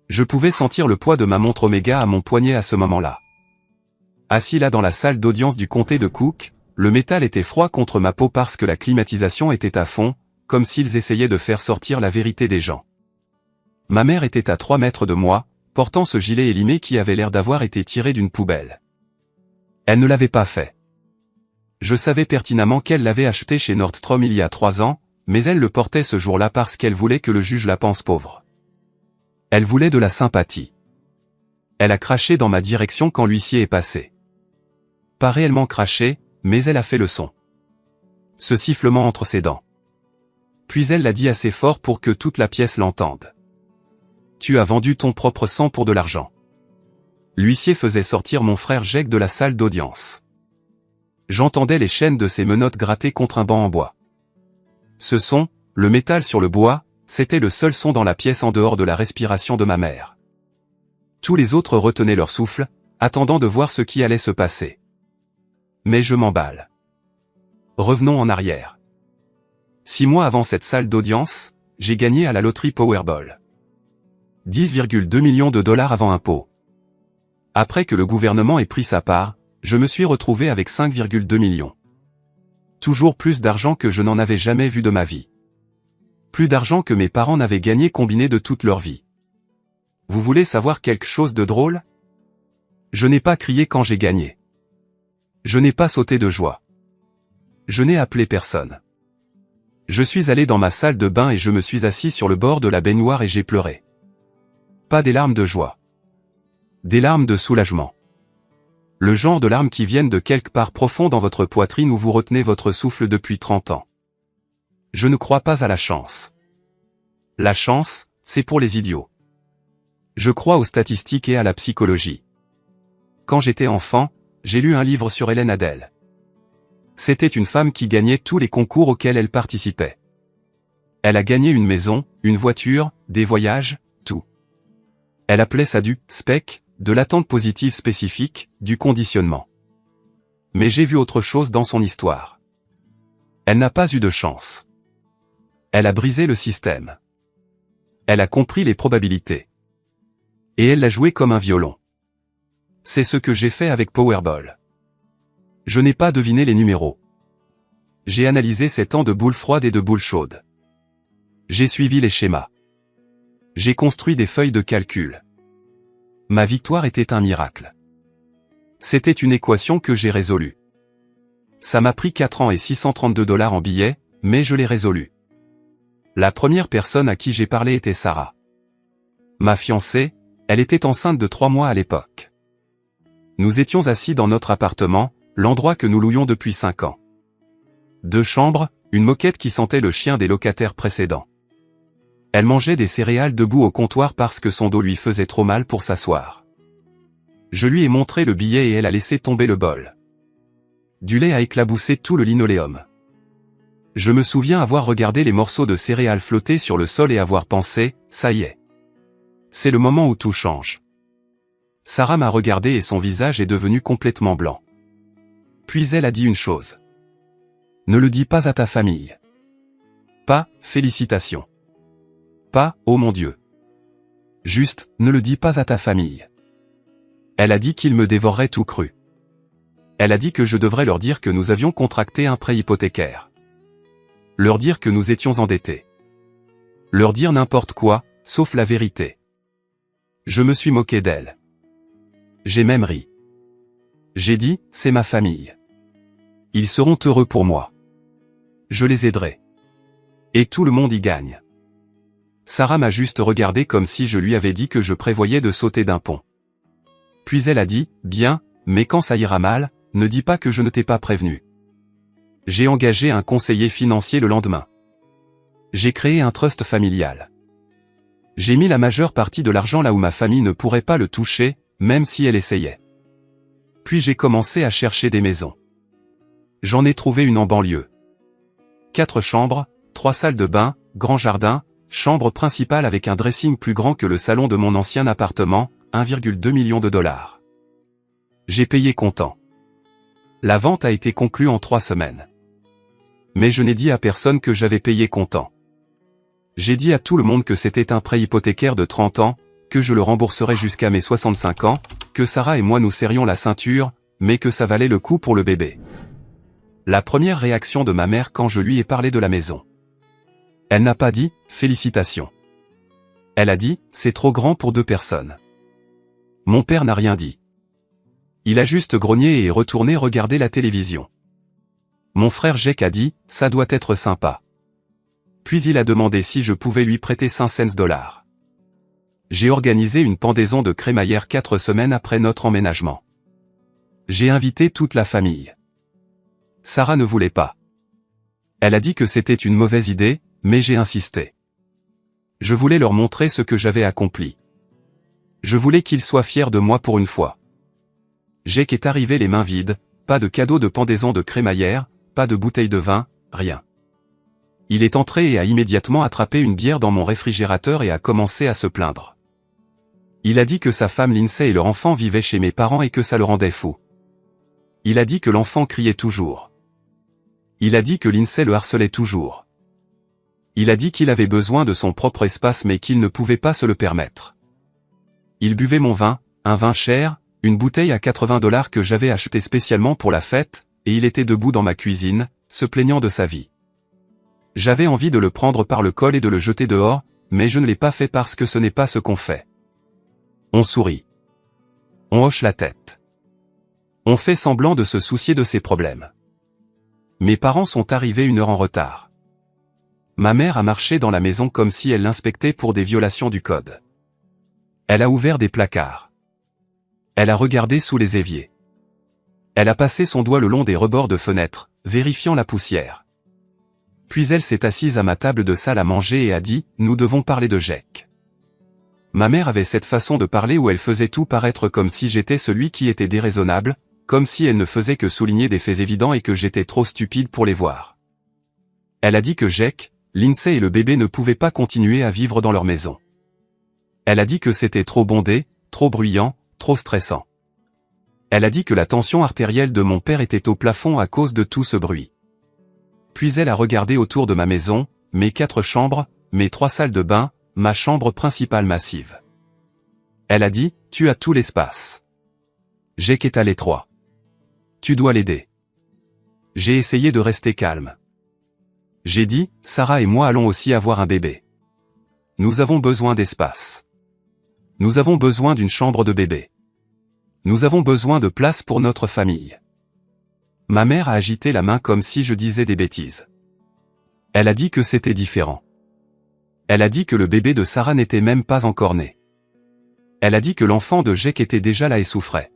Je pouvais sentir le poids de ma montre Omega à mon poignet à ce moment-là. Assis là dans la salle d'audience du comté de Cook, le métal était froid contre ma peau parce que la climatisation était à fond, comme s'ils essayaient de faire sortir la vérité des gens. Ma mère était à 3 mètres de moi, portant ce gilet élimé qui avait l'air d'avoir été tiré d'une poubelle. Elle ne l'avait pas fait. Je savais pertinemment qu'elle l'avait acheté chez Nordstrom il y a 3 ans, mais elle le portait ce jour-là parce qu'elle voulait que le juge la pense pauvre. Elle voulait de la sympathie. Elle a craché dans ma direction quand l'huissier est passé. Pas réellement craché, mais elle a fait le son. Ce sifflement entre ses dents. Puis elle l'a dit assez fort pour que toute la pièce l'entende. Tu as vendu ton propre sang pour de l'argent. L'huissier faisait sortir mon frère Jake de la salle d'audience. J'entendais les chaînes de ses menottes gratter contre un banc en bois. Ce son, le métal sur le bois, c'était le seul son dans la pièce en dehors de la respiration de ma mère. Tous les autres retenaient leur souffle, attendant de voir ce qui allait se passer. Mais je m'emballe. Revenons en arrière. 6 mois avant cette salle d'audience, j'ai gagné à la loterie Powerball. 10,2 millions de dollars avant impôt. Après que le gouvernement ait pris sa part, je me suis retrouvé avec 5,2 millions. Toujours plus d'argent que je n'en avais jamais vu de ma vie. Plus d'argent que mes parents n'avaient gagné combiné de toute leur vie. Vous voulez savoir quelque chose de drôle? Je n'ai pas crié quand j'ai gagné. Je n'ai pas sauté de joie. Je n'ai appelé personne. Je suis allé dans ma salle de bain et je me suis assis sur le bord de la baignoire et j'ai pleuré. Pas des larmes de joie. Des larmes de soulagement. Le genre de larmes qui viennent de quelque part profond dans votre poitrine où vous retenez votre souffle depuis 30 ans. Je ne crois pas à la chance. La chance, c'est pour les idiots. Je crois aux statistiques et à la psychologie. Quand j'étais enfant, j'ai lu un livre sur Hélène Adel. C'était une femme qui gagnait tous les concours auxquels elle participait. Elle a gagné une maison, une voiture, des voyages, tout. Elle appelait ça du « spec », de l'attente positive spécifique, du conditionnement. Mais j'ai vu autre chose dans son histoire. Elle n'a pas eu de chance. Elle a brisé le système. Elle a compris les probabilités. Et elle l'a joué comme un violon. C'est ce que j'ai fait avec Powerball. Je n'ai pas deviné les numéros. J'ai analysé 7 ans de boules froides et de boules chaudes. J'ai suivi les schémas. J'ai construit des feuilles de calcul. Ma victoire était un miracle. C'était une équation que j'ai résolue. Ça m'a pris 4 ans et 632 $ en billets, mais je l'ai résolue. La première personne à qui j'ai parlé était Sarah. Ma fiancée, elle était enceinte de 3 mois à l'époque. Nous étions assis dans notre appartement, l'endroit que nous louions depuis 5 ans. 2 chambres, une moquette qui sentait le chien des locataires précédents. Elle mangeait des céréales debout au comptoir parce que son dos lui faisait trop mal pour s'asseoir. Je lui ai montré le billet et elle a laissé tomber le bol. Du lait a éclaboussé tout le linoléum. Je me souviens avoir regardé les morceaux de céréales flotter sur le sol et avoir pensé, ça y est. C'est le moment où tout change. Sarah m'a regardé et son visage est devenu complètement blanc. Puis elle a dit une chose. Ne le dis pas à ta famille. Pas, félicitations. Pas, oh mon Dieu. Juste, ne le dis pas à ta famille. Elle a dit qu'il me dévorerait tout cru. Elle a dit que je devrais leur dire que nous avions contracté un prêt hypothécaire. Leur dire que nous étions endettés. Leur dire n'importe quoi, sauf la vérité. Je me suis moqué d'elle. J'ai même ri. J'ai dit, c'est ma famille. Ils seront heureux pour moi. Je les aiderai. Et tout le monde y gagne. Sarah m'a juste regardé comme si je lui avais dit que je prévoyais de sauter d'un pont. Puis elle a dit, bien, mais quand ça ira mal, ne dis pas que je ne t'ai pas prévenu. J'ai engagé un conseiller financier le lendemain. J'ai créé un trust familial. J'ai mis la majeure partie de l'argent là où ma famille ne pourrait pas le toucher, même si elle essayait. Puis j'ai commencé à chercher des maisons. J'en ai trouvé une en banlieue. 4 chambres, 3 salles de bain, grand jardin, chambre principale avec un dressing plus grand que le salon de mon ancien appartement, 1,2 million de $. J'ai payé comptant. La vente a été conclue en 3 semaines. Mais je n'ai dit à personne que j'avais payé comptant. J'ai dit à tout le monde que c'était un prêt hypothécaire de 30 ans, que je le rembourserais jusqu'à mes 65 ans, que Sarah et moi nous serrions la ceinture, mais que ça valait le coup pour le bébé. La première réaction de ma mère quand je lui ai parlé de la maison. Elle n'a pas dit « félicitations ». Elle a dit « c'est trop grand pour 2 personnes ». Mon père n'a rien dit. Il a juste grogné et est retourné regarder la télévision. Mon frère Jake a dit « ça doit être sympa ». Puis il a demandé si je pouvais lui prêter 5 cents. J'ai organisé une pendaison de crémaillère 4 semaines après notre emménagement. J'ai invité toute la famille. Sarah ne voulait pas. Elle a dit que c'était une mauvaise idée, mais j'ai insisté. Je voulais leur montrer ce que j'avais accompli. Je voulais qu'ils soient fiers de moi pour une fois. Jake est arrivé les mains vides, pas de cadeau de pendaison de crémaillère, pas de bouteille de vin, rien. Il est entré et a immédiatement attrapé une bière dans mon réfrigérateur et a commencé à se plaindre. Il a dit que sa femme Lindsay et leur enfant vivaient chez mes parents et que ça le rendait fou. Il a dit que l'enfant criait toujours. Il a dit que Lindsay le harcelait toujours. Il a dit qu'il avait besoin de son propre espace mais qu'il ne pouvait pas se le permettre. Il buvait mon vin, un vin cher, une bouteille à 80 $ que j'avais acheté spécialement pour la fête, et il était debout dans ma cuisine, se plaignant de sa vie. J'avais envie de le prendre par le col et de le jeter dehors, mais je ne l'ai pas fait parce que ce n'est pas ce qu'on fait. On sourit. On hoche la tête. On fait semblant de se soucier de ses problèmes. Mes parents sont arrivés 1 heure en retard. Ma mère a marché dans la maison comme si elle l'inspectait pour des violations du code. Elle a ouvert des placards. Elle a regardé sous les éviers. Elle a passé son doigt le long des rebords de fenêtres, vérifiant la poussière. Puis elle s'est assise à ma table de salle à manger et a dit « Nous devons parler de Jake ». Ma mère avait cette façon de parler où elle faisait tout paraître comme si j'étais celui qui était déraisonnable, comme si elle ne faisait que souligner des faits évidents et que j'étais trop stupide pour les voir. Elle a dit que Jake, Lindsay et le bébé ne pouvaient pas continuer à vivre dans leur maison. Elle a dit que c'était trop bondé, trop bruyant, trop stressant. Elle a dit que la tension artérielle de mon père était au plafond à cause de tout ce bruit. Puis elle a regardé autour de ma maison, mes 4 chambres, mes 3 salles de bain, ma chambre principale massive. Elle a dit, tu as tout l'espace. Jake est à l'étroit. Tu dois l'aider. J'ai essayé de rester calme. J'ai dit, Sarah et moi allons aussi avoir un bébé. Nous avons besoin d'espace. Nous avons besoin d'une chambre de bébé. Nous avons besoin de place pour notre famille. Ma mère a agité la main comme si je disais des bêtises. Elle a dit que c'était différent. Elle a dit que le bébé de Sarah n'était même pas encore né. Elle a dit que l'enfant de Jake était déjà là et souffrait.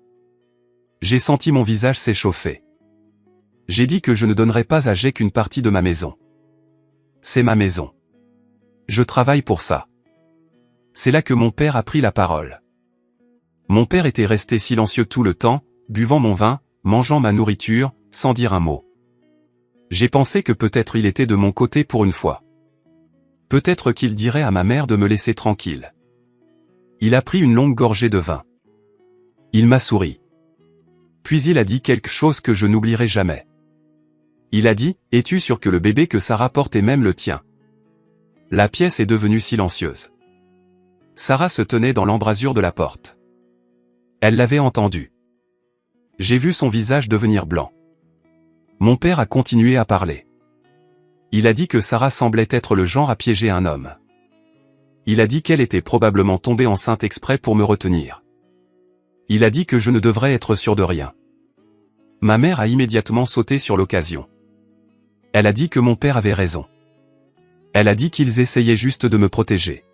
J'ai senti mon visage s'échauffer. J'ai dit que je ne donnerais pas à Jake une partie de ma maison. C'est ma maison. Je travaille pour ça. C'est là que mon père a pris la parole. Mon père était resté silencieux tout le temps, buvant mon vin, mangeant ma nourriture, sans dire un mot. J'ai pensé que peut-être il était de mon côté pour une fois. Peut-être qu'il dirait à ma mère de me laisser tranquille. Il a pris une longue gorgée de vin. Il m'a souri. Puis il a dit quelque chose que je n'oublierai jamais. Il a dit, « Es-tu sûr que le bébé que Sarah porte est même le tien ?» La pièce est devenue silencieuse. Sarah se tenait dans l'embrasure de la porte. Elle l'avait entendu. J'ai vu son visage devenir blanc. Mon père a continué à parler. Il a dit que Sarah semblait être le genre à piéger un homme. Il a dit qu'elle était probablement tombée enceinte exprès pour me retenir. Il a dit que je ne devrais être sûr de rien. Ma mère a immédiatement sauté sur l'occasion. Elle a dit que mon père avait raison. Elle a dit qu'ils essayaient juste de me protéger.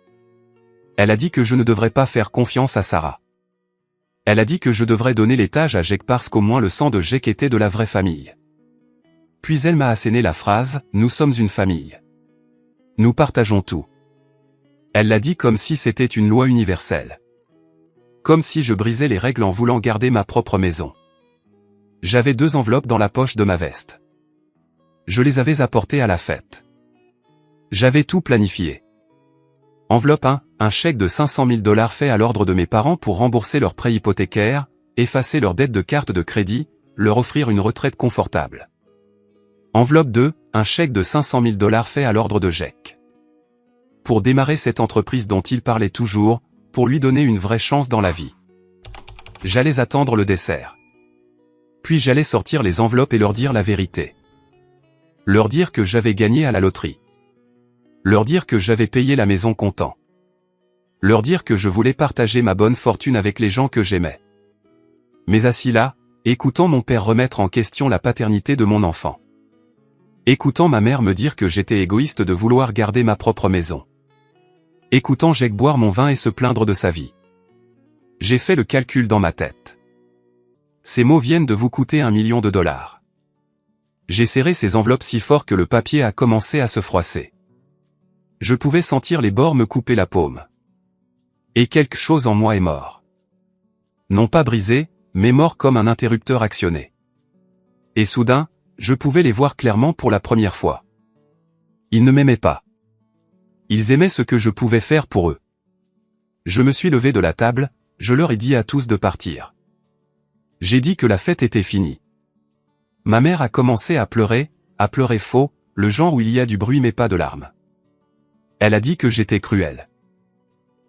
Elle a dit que je ne devrais pas faire confiance à Sarah. Elle a dit que je devrais donner l'étage à Jake parce qu'au moins le sang de Jake était de la vraie famille. Puis elle m'a asséné la phrase « Nous sommes une famille. Nous partageons tout ». Elle l'a dit comme si c'était une loi universelle. Comme si je brisais les règles en voulant garder ma propre maison. J'avais 2 enveloppes dans la poche de ma veste. Je les avais apportées à la fête. J'avais tout planifié. Enveloppe 1, un chèque de 500 000 $ fait à l'ordre de mes parents pour rembourser leurs prêts hypothécaires, effacer leurs dettes de carte de crédit, leur offrir une retraite confortable. Enveloppe 2, un chèque de 500 000 $ fait à l'ordre de Jake. Pour démarrer cette entreprise dont il parlait toujours, pour lui donner une vraie chance dans la vie. J'allais attendre le dessert. Puis j'allais sortir les enveloppes et leur dire la vérité. Leur dire que j'avais gagné à la loterie. Leur dire que j'avais payé la maison comptant. Leur dire que je voulais partager ma bonne fortune avec les gens que j'aimais. Mais assis là, écoutant mon père remettre en question la paternité de mon enfant. Écoutant ma mère me dire que j'étais égoïste de vouloir garder ma propre maison. Écoutant Jake boire mon vin et se plaindre de sa vie. J'ai fait le calcul dans ma tête. Ces mots viennent de vous coûter $1 million. J'ai serré ces enveloppes si fort que le papier a commencé à se froisser. Je pouvais sentir les bords me couper la paume. Et quelque chose en moi est mort. Non pas brisé, mais mort comme un interrupteur actionné. Et soudain, je pouvais les voir clairement pour la première fois. Ils ne m'aimaient pas. Ils aimaient ce que je pouvais faire pour eux. Je me suis levé de la table, je leur ai dit à tous de partir. J'ai dit que la fête était finie. Ma mère a commencé à pleurer faux, le genre où il y a du bruit mais pas de larmes. Elle a dit que j'étais cruel.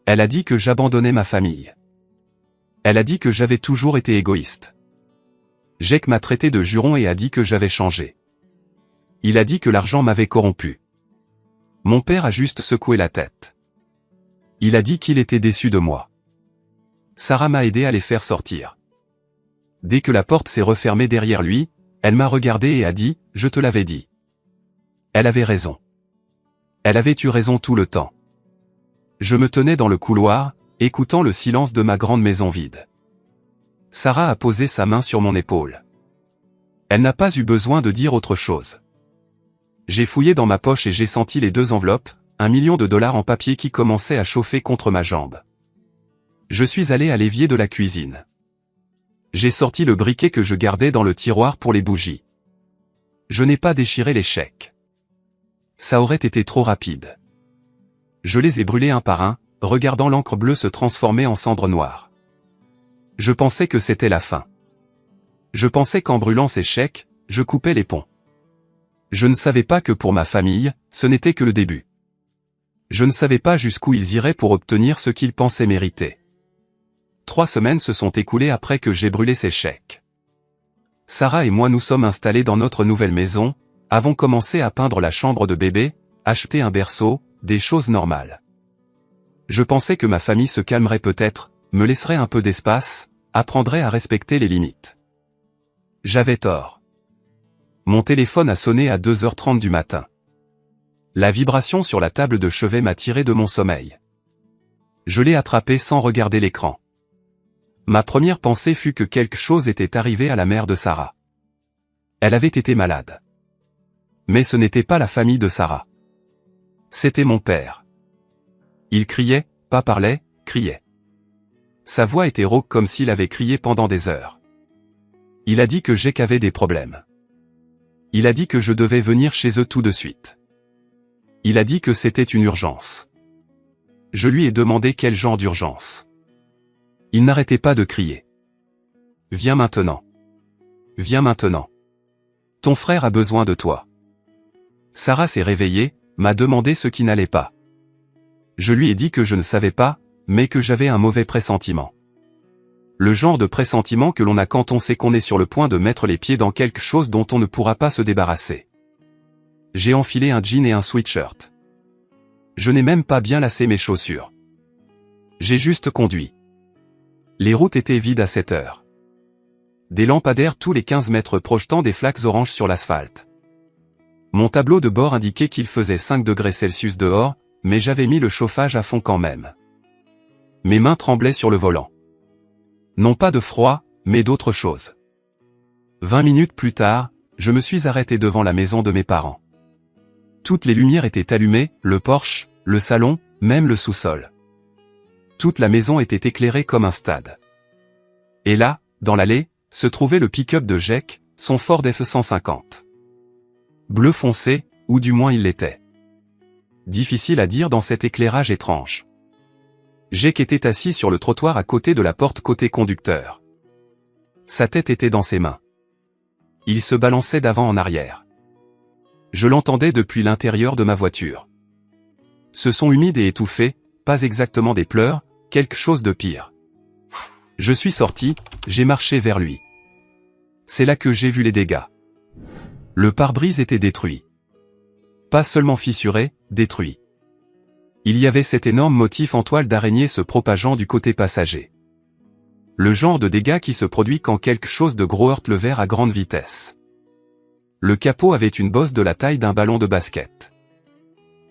Elle a dit que j'abandonnais ma famille. Elle a dit que j'avais toujours été égoïste. Jake m'a traité de juron et a dit que j'avais changé. Il a dit que l'argent m'avait corrompu. Mon père a juste secoué la tête. Il a dit qu'il était déçu de moi. Sarah m'a aidé à les faire sortir. Dès que la porte s'est refermée derrière lui, elle m'a regardé et a dit « Je te l'avais dit ». Elle avait raison. Elle avait eu raison tout le temps. Je me tenais dans le couloir, écoutant le silence de ma grande maison vide. Sarah a posé sa main sur mon épaule. Elle n'a pas eu besoin de dire autre chose. J'ai fouillé dans ma poche et j'ai senti les 2 enveloppes, $1 million en papier qui commençaient à chauffer contre ma jambe. Je suis allé à l'évier de la cuisine. J'ai sorti le briquet que je gardais dans le tiroir pour les bougies. Je n'ai pas déchiré les chèques. Ça aurait été trop rapide. Je les ai brûlés un par un, regardant l'encre bleue se transformer en cendre noire. Je pensais que c'était la fin. Je pensais qu'en brûlant ces chèques, je coupais les ponts. Je ne savais pas que pour ma famille, ce n'était que le début. Je ne savais pas jusqu'où ils iraient pour obtenir ce qu'ils pensaient mériter. 3 semaines se sont écoulées après que j'ai brûlé ces chèques. Sarah et moi nous sommes installés dans notre nouvelle maison, avons commencé à peindre la chambre de bébé, acheter un berceau, des choses normales. Je pensais que ma famille se calmerait peut-être, me laisserait un peu d'espace, apprendrait à respecter les limites. J'avais tort. Mon téléphone a sonné à 2h30 du matin. La vibration sur la table de chevet m'a tiré de mon sommeil. Je l'ai attrapé sans regarder l'écran. Ma première pensée fut que quelque chose était arrivé à la mère de Sarah. Elle avait été malade. Mais ce n'était pas la famille de Sarah. C'était mon père. Il criait, pas parlait, criait. Sa voix était rauque comme s'il avait crié pendant des heures. Il a dit que Jake avait des problèmes. Il a dit que je devais venir chez eux tout de suite. Il a dit que c'était une urgence. Je lui ai demandé quel genre d'urgence. Il n'arrêtait pas de crier. Viens maintenant. Viens maintenant. Ton frère a besoin de toi. Sarah s'est réveillée, m'a demandé ce qui n'allait pas. Je lui ai dit que je ne savais pas, mais que j'avais un mauvais pressentiment. Le genre de pressentiment que l'on a quand on sait qu'on est sur le point de mettre les pieds dans quelque chose dont on ne pourra pas se débarrasser. J'ai enfilé un jean et un sweatshirt. Je n'ai même pas bien lacé mes chaussures. J'ai juste conduit. Les routes étaient vides à cette heure. Des lampadaires tous les 15 mètres projetant des flaques oranges sur l'asphalte. Mon tableau de bord indiquait qu'il faisait 5 degrés Celsius dehors, mais j'avais mis le chauffage à fond quand même. Mes mains tremblaient sur le volant. Non pas de froid, mais d'autre chose. 20 minutes plus tard, je me suis arrêté devant la maison de mes parents. Toutes les lumières étaient allumées, le porche, le salon, même le sous-sol. Toute la maison était éclairée comme un stade. Et là, dans l'allée, se trouvait le pick-up de Jake, son Ford F-150. Bleu foncé, ou du moins il l'était. Difficile à dire dans cet éclairage étrange. Jake était assis sur le trottoir à côté de la porte côté conducteur. Sa tête était dans ses mains. Il se balançait d'avant en arrière. Je l'entendais depuis l'intérieur de ma voiture. Ce son humide et étouffé, pas exactement des pleurs, quelque chose de pire. Je suis sorti, j'ai marché vers lui. C'est là que j'ai vu les dégâts. Le pare-brise était détruit. Pas seulement fissuré, détruit. Il y avait cet énorme motif en toile d'araignée se propageant du côté passager. Le genre de dégâts qui se produit quand quelque chose de gros heurte le verre à grande vitesse. Le capot avait une bosse de la taille d'un ballon de basket.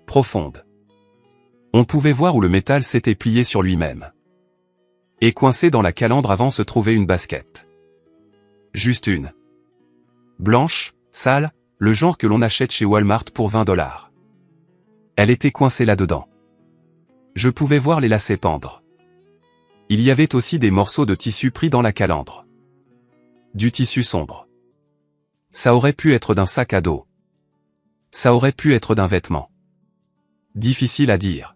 Profonde. On pouvait voir où le métal s'était plié sur lui-même. Et coincé dans la calandre avant se trouvait une basket. Juste une. Blanche, sale, le genre que l'on achète chez Walmart pour 20 $. Elle était coincée là-dedans. Je pouvais voir les lacets pendre. Il y avait aussi des morceaux de tissu pris dans la calandre. Du tissu sombre. Ça aurait pu être d'un sac à dos. Ça aurait pu être d'un vêtement. Difficile à dire.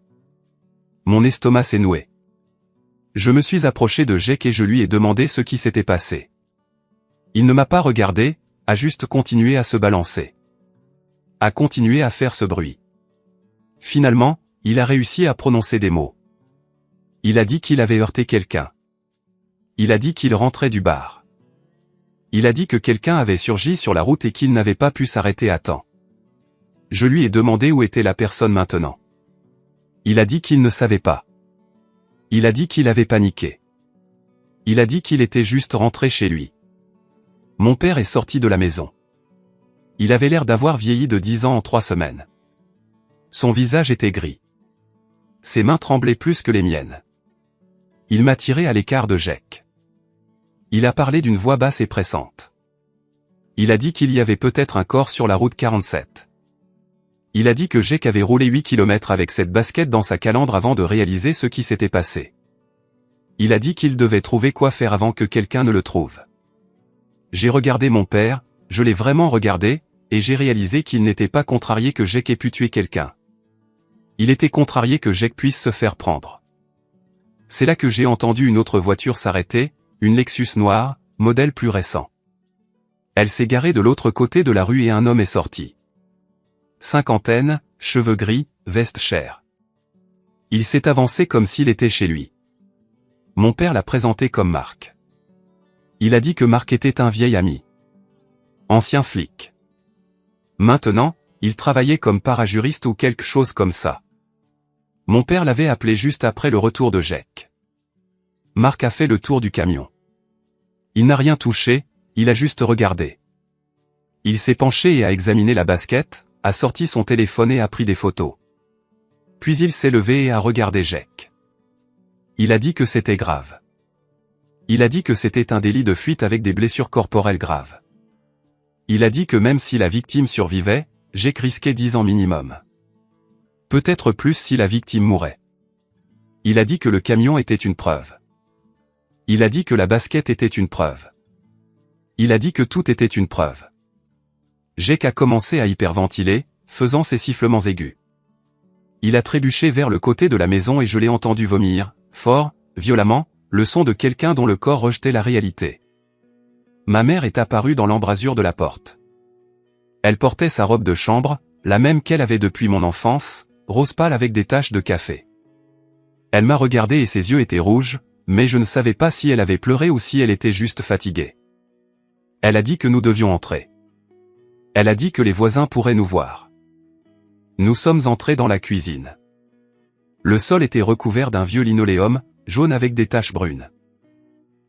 Mon estomac s'est noué. Je me suis approché de Jake et je lui ai demandé ce qui s'était passé. Il ne m'a pas regardé, a juste continué à se balancer. A continué à faire ce bruit. Finalement, il a réussi à prononcer des mots. Il a dit qu'il avait heurté quelqu'un. Il a dit qu'il rentrait du bar. Il a dit que quelqu'un avait surgi sur la route et qu'il n'avait pas pu s'arrêter à temps. Je lui ai demandé où était la personne maintenant. Il a dit qu'il ne savait pas. Il a dit qu'il avait paniqué. Il a dit qu'il était juste rentré chez lui. Mon père est sorti de la maison. Il avait l'air d'avoir vieilli de 10 ans en 3 semaines. Son visage était gris. Ses mains tremblaient plus que les miennes. Il m'a tiré à l'écart de Jake. Il a parlé d'une voix basse et pressante. Il a dit qu'il y avait peut-être un corps sur la route 47. Il a dit que Jake avait roulé 8 km avec cette basket dans sa calandre avant de réaliser ce qui s'était passé. Il a dit qu'il devait trouver quoi faire avant que quelqu'un ne le trouve. J'ai regardé mon père, je l'ai vraiment regardé, et j'ai réalisé qu'il n'était pas contrarié que Jake ait pu tuer quelqu'un. Il était contrarié que Jake puisse se faire prendre. C'est là que j'ai entendu une autre voiture s'arrêter, une Lexus noire, modèle plus récent. Elle s'est garée de l'autre côté de la rue et un homme est sorti. Cinquantaine, cheveux gris, veste chère. Il s'est avancé comme s'il était chez lui. Mon père l'a présenté comme Marc. Il a dit que Marc était un vieil ami. Ancien flic. Maintenant, il travaillait comme parajuriste ou quelque chose comme ça. Mon père l'avait appelé juste après le retour de Jake. Marc a fait le tour du camion. Il n'a rien touché, il a juste regardé. Il s'est penché et a examiné la basket, a sorti son téléphone et a pris des photos. Puis il s'est levé et a regardé Jake. Il a dit que c'était grave. Il a dit que c'était un délit de fuite avec des blessures corporelles graves. Il a dit que même si la victime survivait, Jake risquait 10 ans minimum. Peut-être plus si la victime mourait. Il a dit que le camion était une preuve. Il a dit que la basket était une preuve. Il a dit que tout était une preuve. Jake a commencé à hyperventiler, faisant ses sifflements aigus. Il a trébuché vers le côté de la maison et je l'ai entendu vomir, fort, violemment, le son de quelqu'un dont le corps rejetait la réalité. Ma mère est apparue dans l'embrasure de la porte. Elle portait sa robe de chambre, la même qu'elle avait depuis mon enfance, rose pâle avec des taches de café. Elle m'a regardé et ses yeux étaient rouges, mais je ne savais pas si elle avait pleuré ou si elle était juste fatiguée. Elle a dit que nous devions entrer. Elle a dit que les voisins pourraient nous voir. Nous sommes entrés dans la cuisine. Le sol était recouvert d'un vieux linoléum, jaune avec des taches brunes.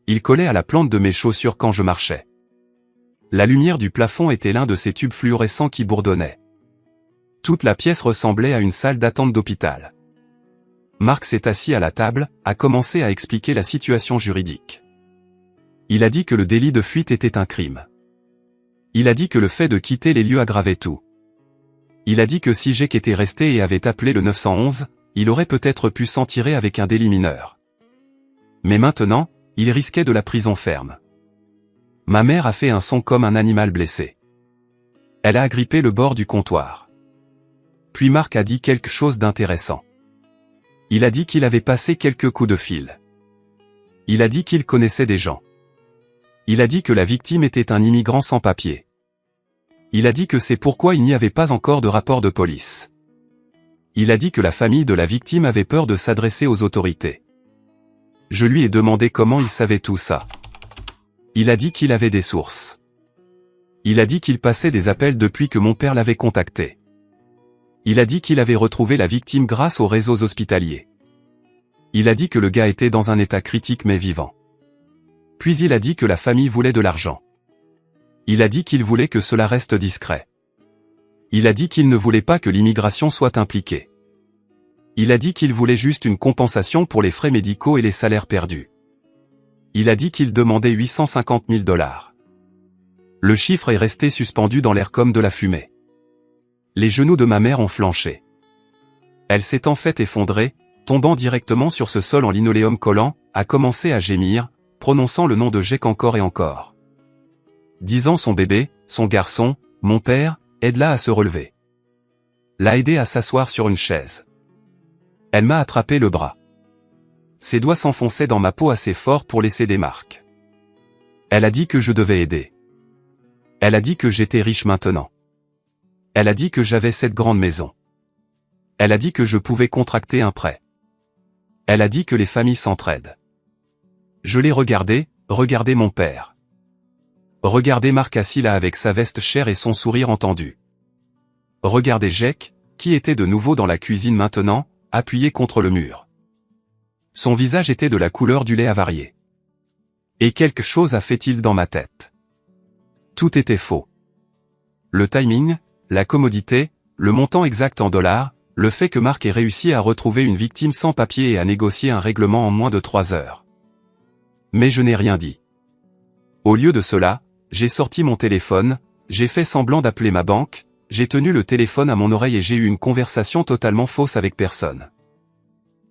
Il collait à la plante de mes chaussures quand je marchais. La lumière du plafond était l'un de ces tubes fluorescents qui bourdonnaient. Toute la pièce ressemblait à une salle d'attente d'hôpital. Marc s'est assis à la table, a commencé à expliquer la situation juridique. Il a dit que le délit de fuite était un crime. Il a dit que le fait de quitter les lieux aggravait tout. Il a dit que si Jake était resté et avait appelé le 911, il aurait peut-être pu s'en tirer avec un délit mineur. Mais maintenant, il risquait de la prison ferme. Ma mère a fait un son comme un animal blessé. Elle a agrippé le bord du comptoir. Puis Marc a dit quelque chose d'intéressant. Il a dit qu'il avait passé quelques coups de fil. Il a dit qu'il connaissait des gens. Il a dit que la victime était un immigrant sans papier. Il a dit que c'est pourquoi il n'y avait pas encore de rapport de police. Il a dit que la famille de la victime avait peur de s'adresser aux autorités. Je lui ai demandé comment il savait tout ça. Il a dit qu'il avait des sources. Il a dit qu'il passait des appels depuis que mon père l'avait contacté. Il a dit qu'il avait retrouvé la victime grâce aux réseaux hospitaliers. Il a dit que le gars était dans un état critique mais vivant. Puis il a dit que la famille voulait de l'argent. Il a dit qu'il voulait que cela reste discret. Il a dit qu'il ne voulait pas que l'immigration soit impliquée. Il a dit qu'il voulait juste une compensation pour les frais médicaux et les salaires perdus. Il a dit qu'il demandait 850 000 $. Le chiffre est resté suspendu dans l'air comme de la fumée. Les genoux de ma mère ont flanché. Elle s'est en fait effondrée, tombant directement sur ce sol en linoléum collant, a commencé à gémir, prononçant le nom de Jake encore et encore. Disant son bébé, son garçon, mon père, aide-la à se relever. L'a aidé à s'asseoir sur une chaise. Elle m'a attrapé le bras. Ses doigts s'enfonçaient dans ma peau assez fort pour laisser des marques. Elle a dit que je devais aider. Elle a dit que j'étais riche maintenant. Elle a dit que j'avais cette grande maison. Elle a dit que je pouvais contracter un prêt. Elle a dit que les familles s'entraident. Je l'ai regardé mon père. Regardez Marc assis là avec sa veste chère et son sourire entendu. Regardez Jake, qui était de nouveau dans la cuisine maintenant, appuyé contre le mur. Son visage était de la couleur du lait avarié. Et quelque chose a fait-il dans ma tête. Tout était faux. Le timing, la commodité, le montant exact en dollars, le fait que Marc ait réussi à retrouver une victime sans papier et à négocier un règlement en moins de 3 heures. Mais je n'ai rien dit. Au lieu de cela, j'ai sorti mon téléphone, j'ai fait semblant d'appeler ma banque, j'ai tenu le téléphone à mon oreille et j'ai eu une conversation totalement fausse avec personne.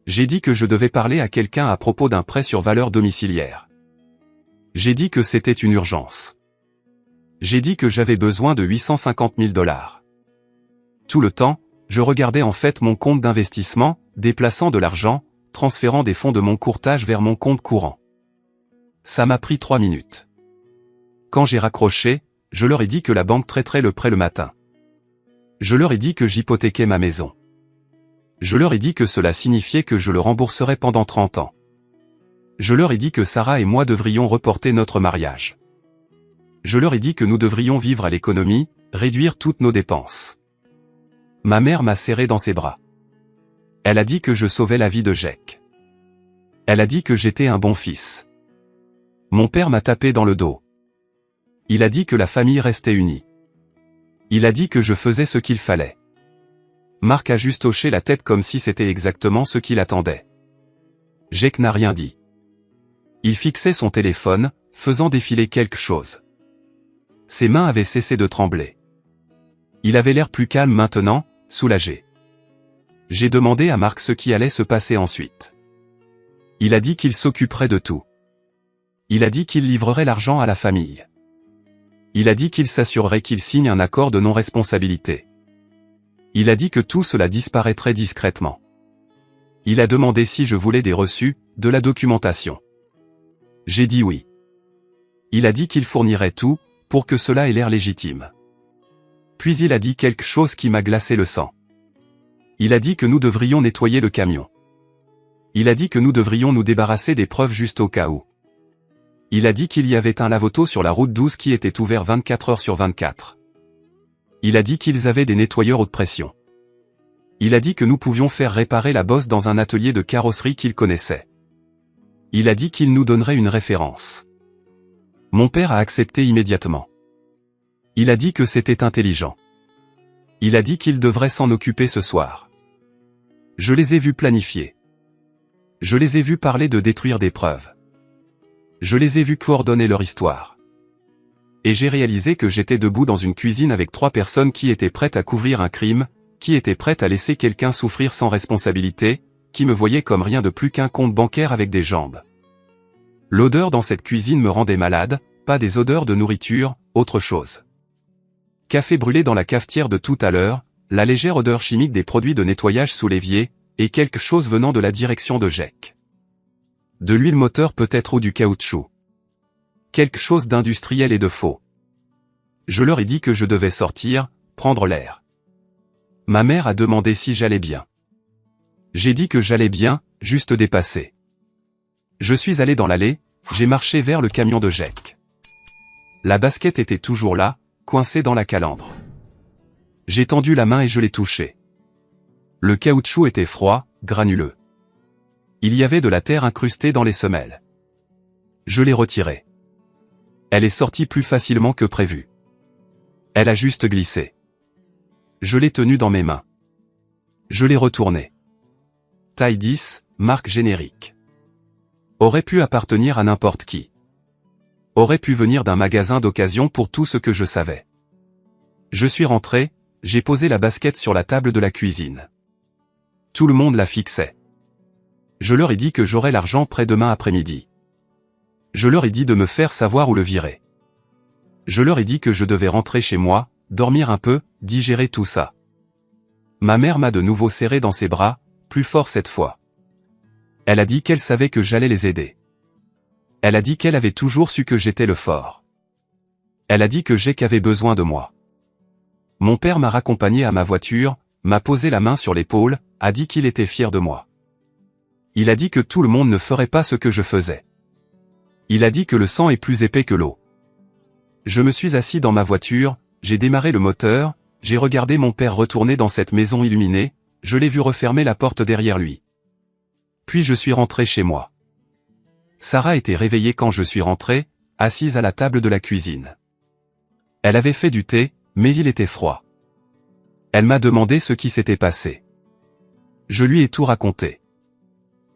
J'ai dit que je devais parler à quelqu'un à propos d'un prêt sur valeur domiciliaire. J'ai dit que c'était une urgence. J'ai dit que j'avais besoin de 850 000 $. Tout le temps, je regardais en fait mon compte d'investissement, déplaçant de l'argent, transférant des fonds de mon courtage vers mon compte courant. Ça m'a pris 3 minutes. Quand j'ai raccroché, je leur ai dit que la banque traiterait le prêt le matin. Je leur ai dit que j'hypothéquais ma maison. Je leur ai dit que cela signifiait que je le rembourserais pendant 30 ans. Je leur ai dit que Sarah et moi devrions reporter notre mariage. Je leur ai dit que nous devrions vivre à l'économie, réduire toutes nos dépenses. Ma mère m'a serré dans ses bras. Elle a dit que je sauvais la vie de Jake. Elle a dit que j'étais un bon fils. Mon père m'a tapé dans le dos. Il a dit que la famille restait unie. Il a dit que je faisais ce qu'il fallait. Marc a juste hoché la tête comme si c'était exactement ce qu'il attendait. Jake n'a rien dit. Il fixait son téléphone, faisant défiler quelque chose. Ses mains avaient cessé de trembler. Il avait l'air plus calme maintenant, soulagé. J'ai demandé à Marc ce qui allait se passer ensuite. Il a dit qu'il s'occuperait de tout. Il a dit qu'il livrerait l'argent à la famille. Il a dit qu'il s'assurerait qu'il signe un accord de non-responsabilité. Il a dit que tout cela disparaîtrait discrètement. Il a demandé si je voulais des reçus, de la documentation. J'ai dit oui. Il a dit qu'il fournirait tout, pour que cela ait l'air légitime. Puis il a dit quelque chose qui m'a glacé le sang. Il a dit que nous devrions nettoyer le camion. Il a dit que nous devrions nous débarrasser des preuves juste au cas où. Il a dit qu'il y avait un lave-auto sur la route 12 qui était ouvert 24 heures sur 24. Il a dit qu'ils avaient des nettoyeurs haute pression. Il a dit que nous pouvions faire réparer la bosse dans un atelier de carrosserie qu'il connaissait. Il a dit qu'il nous donnerait une référence. Mon père a accepté immédiatement. Il a dit que c'était intelligent. Il a dit qu'il devrait s'en occuper ce soir. Je les ai vus planifier. Je les ai vus parler de détruire des preuves. Je les ai vus coordonner leur histoire. Et j'ai réalisé que j'étais debout dans une cuisine avec 3 personnes qui étaient prêtes à couvrir un crime, qui étaient prêtes à laisser quelqu'un souffrir sans responsabilité, qui me voyaient comme rien de plus qu'un compte bancaire avec des jambes. L'odeur dans cette cuisine me rendait malade, pas des odeurs de nourriture, autre chose. Café brûlé dans la cafetière de tout à l'heure, la légère odeur chimique des produits de nettoyage sous l'évier, et quelque chose venant de la direction de Jake. De l'huile moteur peut-être ou du caoutchouc. Quelque chose d'industriel et de faux. Je leur ai dit que je devais sortir, prendre l'air. Ma mère a demandé si j'allais bien. J'ai dit que j'allais bien, juste dépassé. Je suis allé dans l'allée, j'ai marché vers le camion de Jake. La basket était toujours là, coincée dans la calandre. J'ai tendu la main et je l'ai touchée. Le caoutchouc était froid, granuleux. Il y avait de la terre incrustée dans les semelles. Je l'ai retirée. Elle est sortie plus facilement que prévu. Elle a juste glissé. Je l'ai tenue dans mes mains. Je l'ai retournée. Taille 10, marque générique. Aurait pu appartenir à n'importe qui. Aurait pu venir d'un magasin d'occasion pour tout ce que je savais. Je suis rentré, j'ai posé la basket sur la table de la cuisine. Tout le monde la fixait. Je leur ai dit que j'aurais l'argent près-demain après-midi. Je leur ai dit de me faire savoir où le virer. Je leur ai dit que je devais rentrer chez moi, dormir un peu, digérer tout ça. Ma mère m'a de nouveau serré dans ses bras, plus fort cette fois. Elle a dit qu'elle savait que j'allais les aider. Elle a dit qu'elle avait toujours su que j'étais le fort. Elle a dit que Jake avait besoin de moi. Mon père m'a raccompagné à ma voiture, m'a posé la main sur l'épaule, a dit qu'il était fier de moi. Il a dit que tout le monde ne ferait pas ce que je faisais. Il a dit que le sang est plus épais que l'eau. Je me suis assis dans ma voiture, j'ai démarré le moteur, j'ai regardé mon père retourner dans cette maison illuminée, je l'ai vu refermer la porte derrière lui. Puis je suis rentré chez moi. Sarah était réveillée quand je suis rentré, assise à la table de la cuisine. Elle avait fait du thé, mais il était froid. Elle m'a demandé ce qui s'était passé. Je lui ai tout raconté.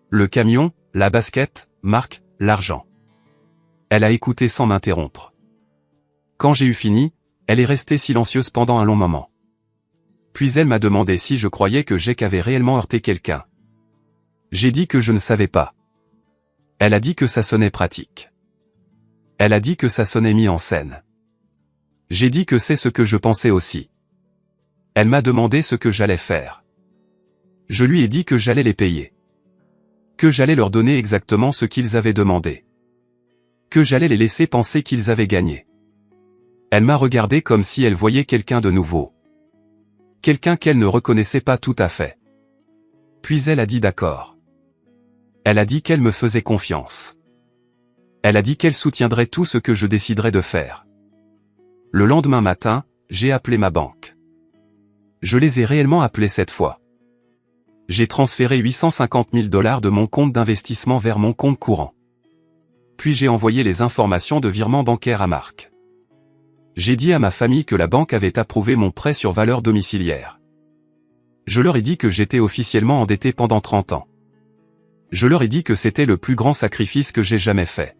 Le camion, la basket, Marc, l'argent. Elle a écouté sans m'interrompre. Quand j'ai eu fini, elle est restée silencieuse pendant un long moment. Puis elle m'a demandé si je croyais que Jake avait réellement heurté quelqu'un. J'ai dit que je ne savais pas. Elle a dit que ça sonnait pratique. Elle a dit que ça sonnait mis en scène. J'ai dit que c'est ce que je pensais aussi. Elle m'a demandé ce que j'allais faire. Je lui ai dit que j'allais les payer. Que j'allais leur donner exactement ce qu'ils avaient demandé. Que j'allais les laisser penser qu'ils avaient gagné. Elle m'a regardé comme si elle voyait quelqu'un de nouveau. Quelqu'un qu'elle ne reconnaissait pas tout à fait. Puis elle a dit d'accord. Elle a dit qu'elle me faisait confiance. Elle a dit qu'elle soutiendrait tout ce que je déciderais de faire. Le lendemain matin, j'ai appelé ma banque. Je les ai réellement appelés cette fois. J'ai transféré 850 000 $ de mon compte d'investissement vers mon compte courant. Puis j'ai envoyé les informations de virement bancaire à Marc. J'ai dit à ma famille que la banque avait approuvé mon prêt sur valeur domiciliaire. Je leur ai dit que j'étais officiellement endetté pendant 30 ans. Je leur ai dit que c'était le plus grand sacrifice que j'ai jamais fait.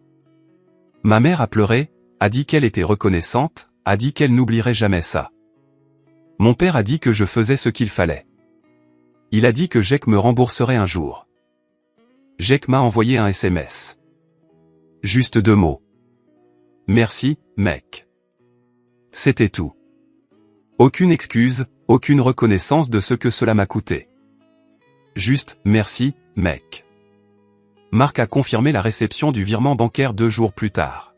Ma mère a pleuré, a dit qu'elle était reconnaissante, a dit qu'elle n'oublierait jamais ça. Mon père a dit que je faisais ce qu'il fallait. Il a dit que Jake me rembourserait un jour. Jake m'a envoyé un SMS. Juste 2 mots. Merci, mec. C'était tout. Aucune excuse, aucune reconnaissance de ce que cela m'a coûté. Juste, merci, mec. Marc a confirmé la réception du virement bancaire 2 jours plus tard.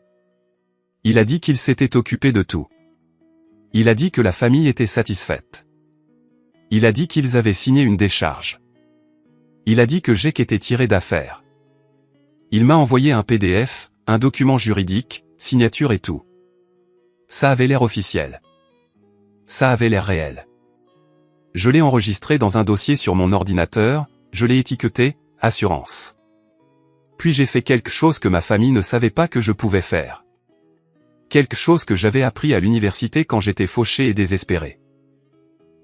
Il a dit qu'il s'était occupé de tout. Il a dit que la famille était satisfaite. Il a dit qu'ils avaient signé une décharge. Il a dit que Jake était tiré d'affaire. Il m'a envoyé un PDF, un document juridique, signature et tout. Ça avait l'air officiel. Ça avait l'air réel. Je l'ai enregistré dans un dossier sur mon ordinateur, je l'ai étiqueté « Assurance ». Puis j'ai fait quelque chose que ma famille ne savait pas que je pouvais faire. Quelque chose que j'avais appris à l'université quand j'étais fauché et désespéré.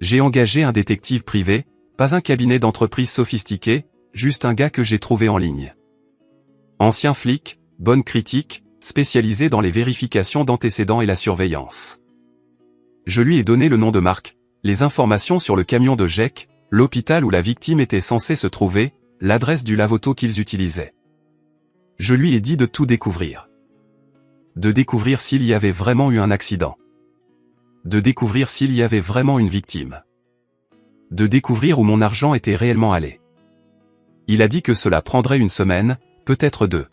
J'ai engagé un détective privé, pas un cabinet d'entreprise sophistiqué, juste un gars que j'ai trouvé en ligne. Ancien flic, bonne critique, spécialisé dans les vérifications d'antécédents et la surveillance. Je lui ai donné le nom de Marc, les informations sur le camion de Jake, l'hôpital où la victime était censée se trouver, l'adresse du lave-auto qu'ils utilisaient. Je lui ai dit de tout découvrir. De découvrir s'il y avait vraiment eu un accident. De découvrir s'il y avait vraiment une victime. De découvrir où mon argent était réellement allé. Il a dit que cela prendrait 1 semaine, peut-être 2.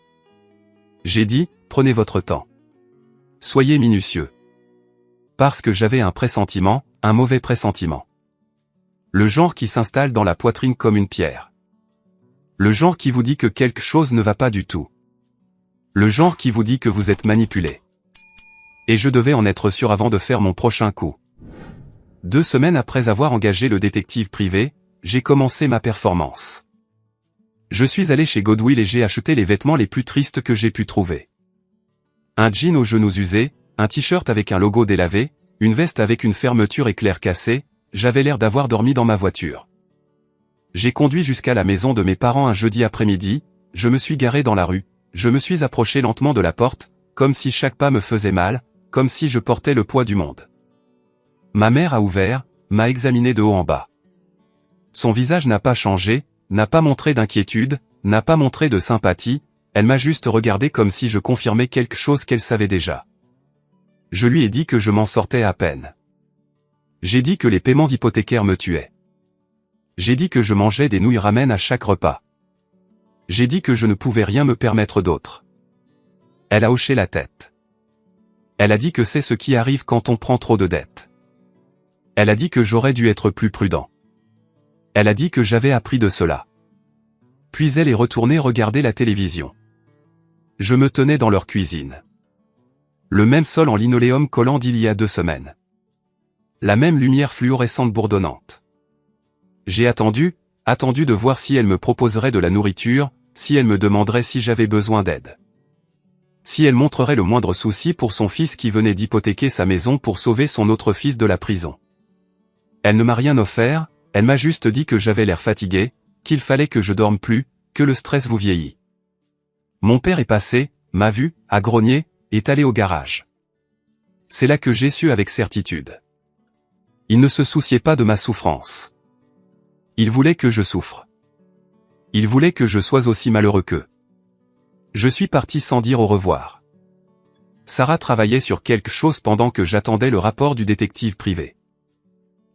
J'ai dit, prenez votre temps. Soyez minutieux. Parce que j'avais un pressentiment, un mauvais pressentiment. Le genre qui s'installe dans la poitrine comme une pierre. Le genre qui vous dit que quelque chose ne va pas du tout. Le genre qui vous dit que vous êtes manipulé. Et je devais en être sûr avant de faire mon prochain coup. 2 semaines après avoir engagé le détective privé, j'ai commencé ma performance. Je suis allé chez Goodwill et j'ai acheté les vêtements les plus tristes que j'ai pu trouver. Un jean aux genoux usés, un t-shirt avec un logo délavé, une veste avec une fermeture éclair cassée, j'avais l'air d'avoir dormi dans ma voiture. J'ai conduit jusqu'à la maison de mes parents un jeudi après-midi, je me suis garé dans la rue, je me suis approché lentement de la porte, comme si chaque pas me faisait mal, comme si je portais le poids du monde. Ma mère a ouvert, m'a examiné de haut en bas. Son visage n'a pas changé, n'a pas montré d'inquiétude, n'a pas montré de sympathie, elle m'a juste regardé comme si je confirmais quelque chose qu'elle savait déjà. Je lui ai dit que je m'en sortais à peine. J'ai dit que les paiements hypothécaires me tuaient. J'ai dit que je mangeais des nouilles ramen à chaque repas. J'ai dit que je ne pouvais rien me permettre d'autre. Elle a hoché la tête. Elle a dit que c'est ce qui arrive quand on prend trop de dettes. Elle a dit que j'aurais dû être plus prudent. Elle a dit que j'avais appris de cela. Puis elle est retournée regarder la télévision. Je me tenais dans leur cuisine. Le même sol en linoléum collant d'il y a 2 semaines. La même lumière fluorescente bourdonnante. J'ai attendu de voir si elle me proposerait de la nourriture, si elle me demanderait si j'avais besoin d'aide. Si elle montrerait le moindre souci pour son fils qui venait d'hypothéquer sa maison pour sauver son autre fils de la prison. Elle ne m'a rien offert, elle m'a juste dit que j'avais l'air fatigué, qu'il fallait que je dorme plus, que le stress vous vieillit. Mon père est passé, m'a vu, a grogné, est allé au garage. C'est là que j'ai su avec certitude. Il ne se souciait pas de ma souffrance. Il voulait que je souffre. Il voulait que je sois aussi malheureux qu'eux. Je suis parti sans dire au revoir. Sarah travaillait sur quelque chose pendant que j'attendais le rapport du détective privé.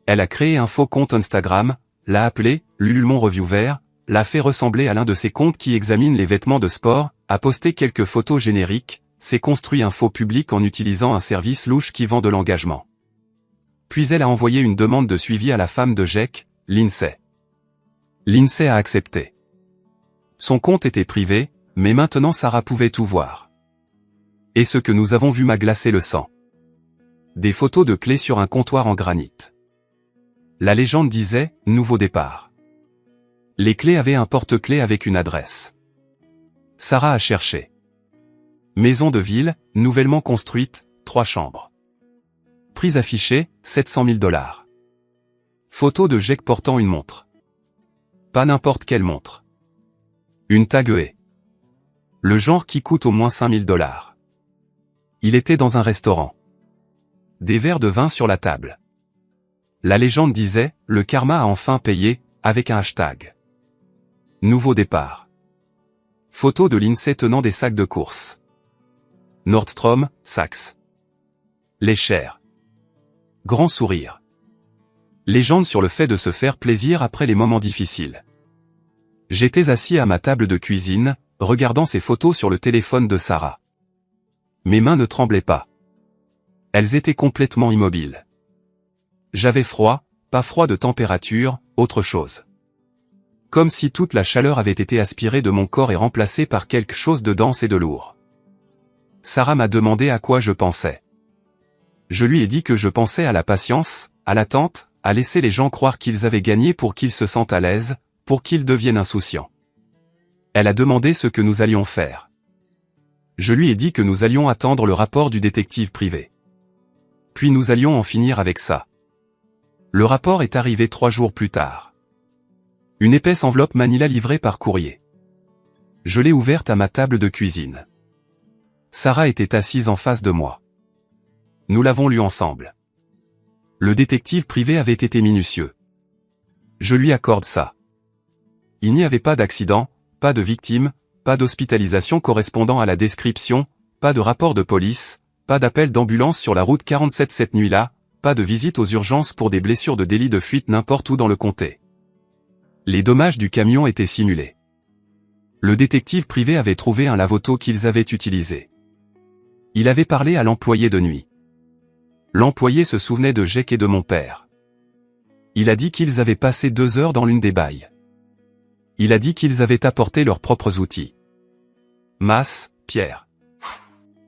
Elle a créé un faux compte Instagram, l'a appelé « Lulmon Reviewer », l'a fait ressembler à l'un de ses comptes qui examine les vêtements de sport, a posté quelques photos génériques, s'est construit un faux public en utilisant un service louche qui vend de l'engagement. Puis elle a envoyé une demande de suivi à la femme de Jake, Lindsay. Lindsay a accepté. Son compte était privé, mais maintenant Sarah pouvait tout voir. Et ce que nous avons vu m'a glacé le sang. Des photos de clés sur un comptoir en granit. La légende disait « Nouveau départ ». Les clés avaient un porte-clés avec une adresse. Sarah a cherché. Maison de ville, nouvellement construite, 3 chambres. Prix affiché, 700 000 $. Photo de Jake portant une montre. Pas n'importe quelle montre. Une Tag Heuer. Le genre qui coûte au moins 5 000 $. Il était dans un restaurant. Des verres de vin sur la table. La légende disait, le karma a enfin payé, avec un hashtag. Nouveau départ. Photo de Lindsay tenant des sacs de course. Nordstrom, Saks. Les chers. Grand sourire. Légende sur le fait de se faire plaisir après les moments difficiles. J'étais assis à ma table de cuisine, regardant ces photos sur le téléphone de Sarah. Mes mains ne tremblaient pas. Elles étaient complètement immobiles. J'avais froid, pas froid de température, autre chose. Comme si toute la chaleur avait été aspirée de mon corps et remplacée par quelque chose de dense et de lourd. Sarah m'a demandé à quoi je pensais. Je lui ai dit que je pensais à la patience, à l'attente, à laisser les gens croire qu'ils avaient gagné pour qu'ils se sentent à l'aise, pour qu'ils deviennent insouciants. Elle a demandé ce que nous allions faire. Je lui ai dit que nous allions attendre le rapport du détective privé. Puis nous allions en finir avec ça. Le rapport est arrivé 3 jours plus tard. Une épaisse enveloppe Manila livrée par courrier. Je l'ai ouverte à ma table de cuisine. Sarah était assise en face de moi. Nous l'avons lu ensemble. Le détective privé avait été minutieux. Je lui accorde ça. Il n'y avait pas d'accident, pas de victime, pas d'hospitalisation correspondant à la description, pas de rapport de police, pas d'appel d'ambulance sur la route 47 cette nuit-là, pas de visite aux urgences pour des blessures de délit de fuite n'importe où dans le comté. Les dommages du camion étaient simulés. Le détective privé avait trouvé un lave-auto qu'ils avaient utilisé. Il avait parlé à l'employé de nuit. L'employé se souvenait de Jake et de mon père. Il a dit qu'ils avaient passé 2 heures dans l'une des bailles. Il a dit qu'ils avaient apporté leurs propres outils. Mas, Pierre.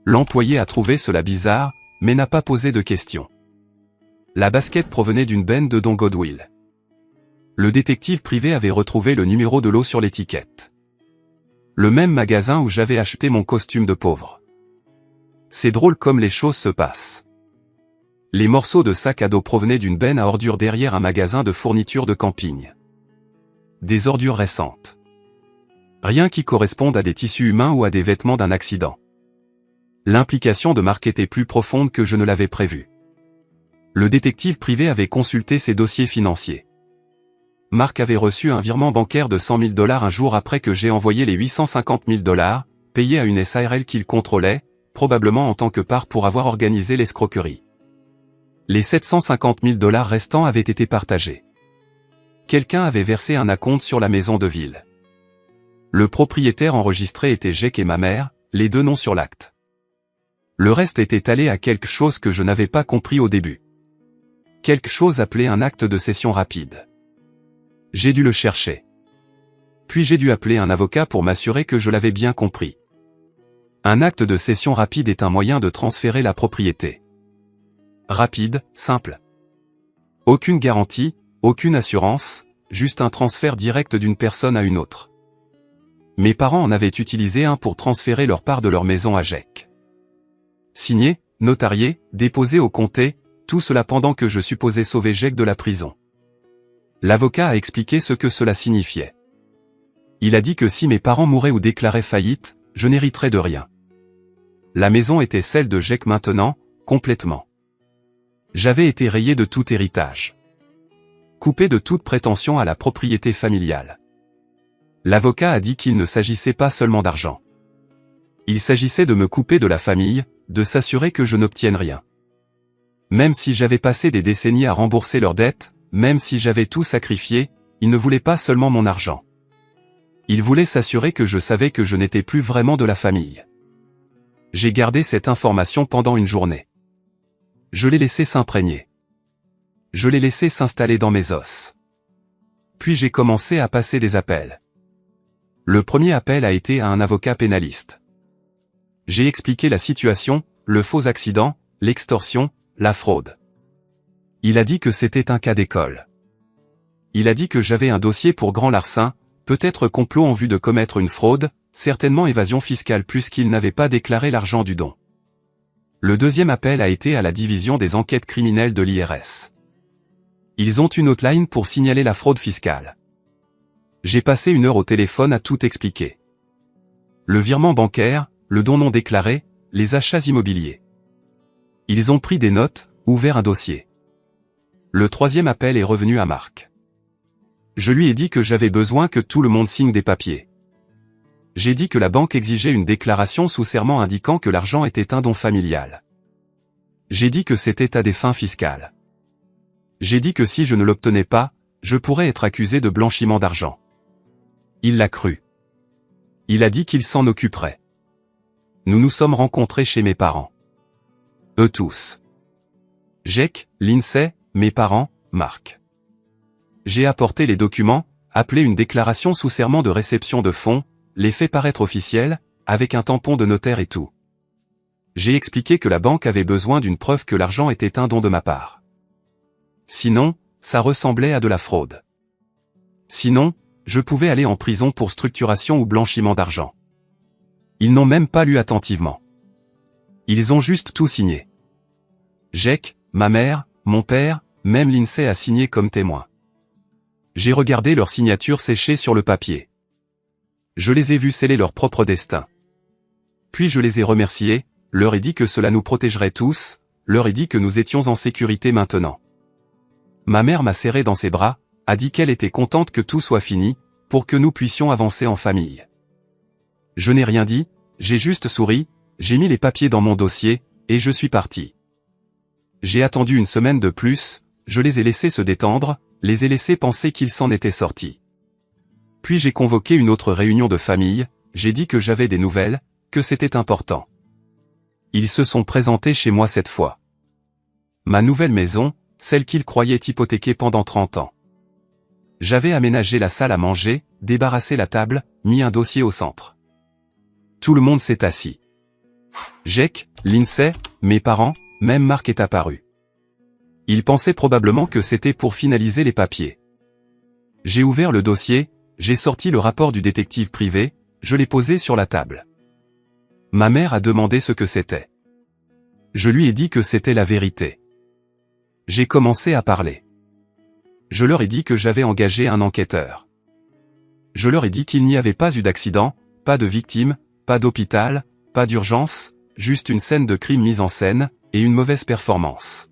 L'employé a trouvé cela bizarre, mais n'a pas posé de questions. La basket provenait d'une benne de Don Godwill. Le détective privé avait retrouvé le numéro de lot sur l'étiquette. Le même magasin où j'avais acheté mon costume de pauvre. C'est drôle comme les choses se passent. Les morceaux de sac à dos provenaient d'une benne à ordures derrière un magasin de fournitures de camping. Des ordures récentes. Rien qui corresponde à des tissus humains ou à des vêtements d'un accident. L'implication de Marc était plus profonde que je ne l'avais prévu. Le détective privé avait consulté ses dossiers financiers. Marc avait reçu un virement bancaire de 100 000 $ un jour après que j'ai envoyé les 850 000 $, payés à une SARL qu'il contrôlait, probablement en tant que part pour avoir organisé l'escroquerie. Les 750 000 $ restants avaient été partagés. Quelqu'un avait versé un acompte sur la maison de ville. Le propriétaire enregistré était Jake et ma mère, les deux noms sur l'acte. Le reste était allé à quelque chose que je n'avais pas compris au début. Quelque chose appelé un acte de cession rapide. J'ai dû le chercher. Puis j'ai dû appeler un avocat pour m'assurer que je l'avais bien compris. Un acte de cession rapide est un moyen de transférer la propriété. Rapide, simple. Aucune garantie, aucune assurance, juste un transfert direct d'une personne à une autre. Mes parents en avaient utilisé un pour transférer leur part de leur maison à Jake. Signé, notarié, déposé au comté, tout cela pendant que je supposais sauver Jake de la prison. L'avocat a expliqué ce que cela signifiait. Il a dit que si mes parents mouraient ou déclaraient faillite, je n'hériterais de rien. La maison était celle de Jake maintenant, complètement. J'avais été rayé de tout héritage. Coupé de toute prétention à la propriété familiale. L'avocat a dit qu'il ne s'agissait pas seulement d'argent. Il s'agissait de me couper de la famille, de s'assurer que je n'obtienne rien. Même si j'avais passé des décennies à rembourser leurs dettes, même si j'avais tout sacrifié, il ne voulait pas seulement mon argent. Il voulait s'assurer que je savais que je n'étais plus vraiment de la famille. J'ai gardé cette information pendant une journée. Je l'ai laissé s'imprégner. Je l'ai laissé s'installer dans mes os. Puis j'ai commencé à passer des appels. Le premier appel a été à un avocat pénaliste. J'ai expliqué la situation, le faux accident, l'extorsion, la fraude. Il a dit que c'était un cas d'école. Il a dit que j'avais un dossier pour grand larcin, peut-être complot en vue de commettre une fraude, certainement évasion fiscale puisqu'il n'avait pas déclaré l'argent du don. Le deuxième appel a été à la division des enquêtes criminelles de l'IRS. Ils ont une hotline pour signaler la fraude fiscale. J'ai passé 1 heure au téléphone à tout expliquer. Le virement bancaire, le don non déclaré, les achats immobiliers. Ils ont pris des notes, ouvert un dossier. Le troisième appel est revenu à Marc. Je lui ai dit que j'avais besoin que tout le monde signe des papiers. J'ai dit que la banque exigeait une déclaration sous serment indiquant que l'argent était un don familial. J'ai dit que c'était à des fins fiscales. J'ai dit que si je ne l'obtenais pas, je pourrais être accusé de blanchiment d'argent. Il l'a cru. Il a dit qu'il s'en occuperait. Nous nous sommes rencontrés chez mes parents. Eux tous. Jake, Lindsay, mes parents, Marc. J'ai apporté les documents, appelé une déclaration sous serment de réception de fonds, les fait paraître officiels, avec un tampon de notaire et tout. J'ai expliqué que la banque avait besoin d'une preuve que l'argent était un don de ma part. Sinon, ça ressemblait à de la fraude. Sinon, je pouvais aller en prison pour structuration ou blanchiment d'argent. Ils n'ont même pas lu attentivement. Ils ont juste tout signé. Jake, ma mère, mon père, même Lindsay a signé comme témoin. J'ai regardé leur signature séchée sur le papier. Je les ai vus sceller leur propre destin. Puis je les ai remerciés, leur ai dit que cela nous protégerait tous, leur ai dit que nous étions en sécurité maintenant. Ma mère m'a serré dans ses bras, a dit qu'elle était contente que tout soit fini, pour que nous puissions avancer en famille. Je n'ai rien dit, j'ai juste souri, j'ai mis les papiers dans mon dossier, et je suis parti. J'ai attendu 1 semaine de plus, je les ai laissés se détendre, les ai laissés penser qu'ils s'en étaient sortis. Puis j'ai convoqué une autre réunion de famille, j'ai dit que j'avais des nouvelles, que c'était important. Ils se sont présentés chez moi cette fois. Ma nouvelle maison, celle qu'ils croyaient hypothéquée pendant 30 ans. J'avais aménagé la salle à manger, débarrassé la table, mis un dossier au centre. Tout le monde s'est assis. Jake, Lindsay, mes parents, même Marc est apparu. Il pensait probablement que c'était pour finaliser les papiers. J'ai ouvert le dossier, j'ai sorti le rapport du détective privé, je l'ai posé sur la table. Ma mère a demandé ce que c'était. Je lui ai dit que c'était la vérité. J'ai commencé à parler. Je leur ai dit que j'avais engagé un enquêteur. Je leur ai dit qu'il n'y avait pas eu d'accident, pas de victime, pas d'hôpital, pas d'urgence, juste une scène de crime mise en scène, et une mauvaise performance.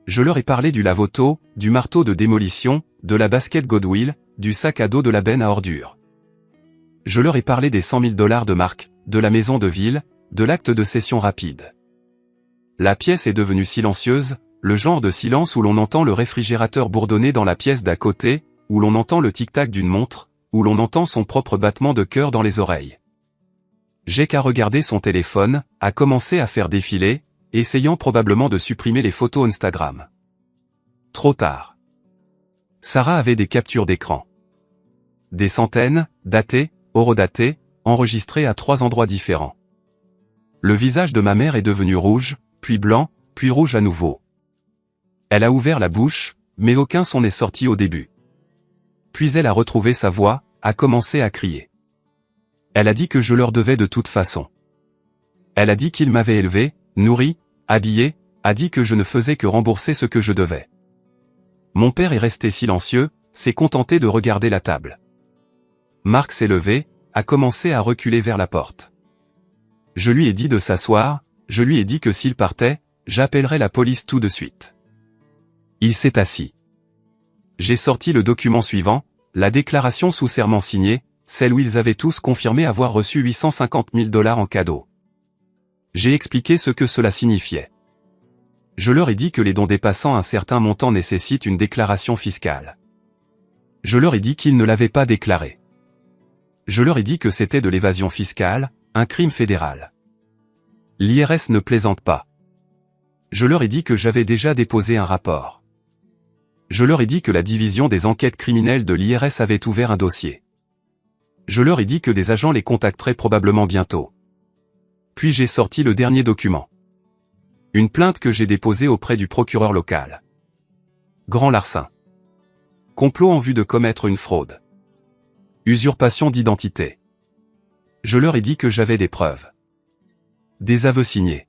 Je leur ai parlé du lave-auto, du marteau de démolition, de la basket Godwill, du sac à dos de la benne à ordures. Je leur ai parlé des 100 000 $ de Marc, de la maison de ville, de l'acte de cession rapide. La pièce est devenue silencieuse, le genre de silence où l'on entend le réfrigérateur bourdonner dans la pièce d'à côté, où l'on entend le tic-tac d'une montre, où l'on entend son propre battement de cœur dans les oreilles. Jake a regardé son téléphone, a commencé à faire défiler, essayant probablement de supprimer les photos Instagram. Trop tard. Sarah avait des captures d'écran. Des centaines, datées, horodatées, enregistrées à 3 endroits différents. Le visage de ma mère est devenu rouge, puis blanc, puis rouge à nouveau. Elle a ouvert la bouche, mais aucun son n'est sorti au début. Puis elle a retrouvé sa voix, a commencé à crier. Elle a dit que je leur devais de toute façon. Elle a dit qu'ils m'avaient élevé, nourri, habillé, a dit que je ne faisais que rembourser ce que je devais. Mon père est resté silencieux, s'est contenté de regarder la table. Marc s'est levé, a commencé à reculer vers la porte. Je lui ai dit de s'asseoir, je lui ai dit que s'il partait, j'appellerais la police tout de suite. Il s'est assis. J'ai sorti le document suivant, la déclaration sous serment signée, celle où ils avaient tous confirmé avoir reçu 850 000 $ en cadeau. J'ai expliqué ce que cela signifiait. Je leur ai dit que les dons dépassant un certain montant nécessitent une déclaration fiscale. Je leur ai dit qu'ils ne l'avaient pas déclaré. Je leur ai dit que c'était de l'évasion fiscale, un crime fédéral. L'IRS ne plaisante pas. Je leur ai dit que j'avais déjà déposé un rapport. Je leur ai dit que la division des enquêtes criminelles de l'IRS avait ouvert un dossier. Je leur ai dit que des agents les contacteraient probablement bientôt. Puis j'ai sorti le dernier document. Une plainte que j'ai déposée auprès du procureur local. Grand larcin. Complot en vue de commettre une fraude. Usurpation d'identité. Je leur ai dit que j'avais des preuves. Des aveux signés.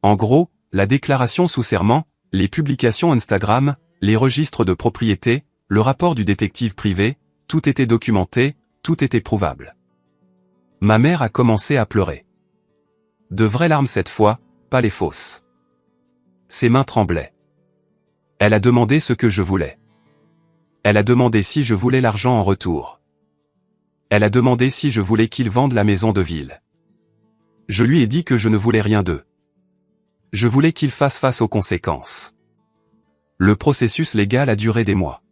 En gros, la déclaration sous serment, les publications Instagram, les registres de propriété, le rapport du détective privé, tout était documenté, tout était prouvable. Ma mère a commencé à pleurer. De vraies larmes cette fois, pas les fausses. Ses mains tremblaient. Elle a demandé ce que je voulais. Elle a demandé si je voulais l'argent en retour. Elle a demandé si je voulais qu'ils vendent la maison de ville. Je lui ai dit que je ne voulais rien d'eux. Je voulais qu'ils fassent face aux conséquences. Le processus légal a duré des mois.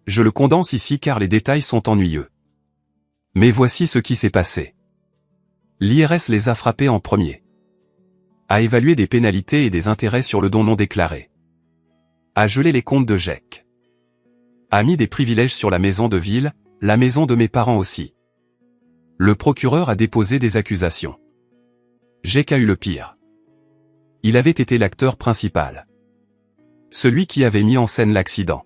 Je le condense ici car les détails sont ennuyeux. Mais voici ce qui s'est passé. L'IRS les a frappés en premier. A évalué des pénalités et des intérêts sur le don non déclaré. A gelé les comptes de Jake. A mis des privilèges sur la maison de ville, la maison de mes parents aussi. Le procureur a déposé des accusations. Jake a eu le pire. Il avait été l'acteur principal. Celui qui avait mis en scène l'accident.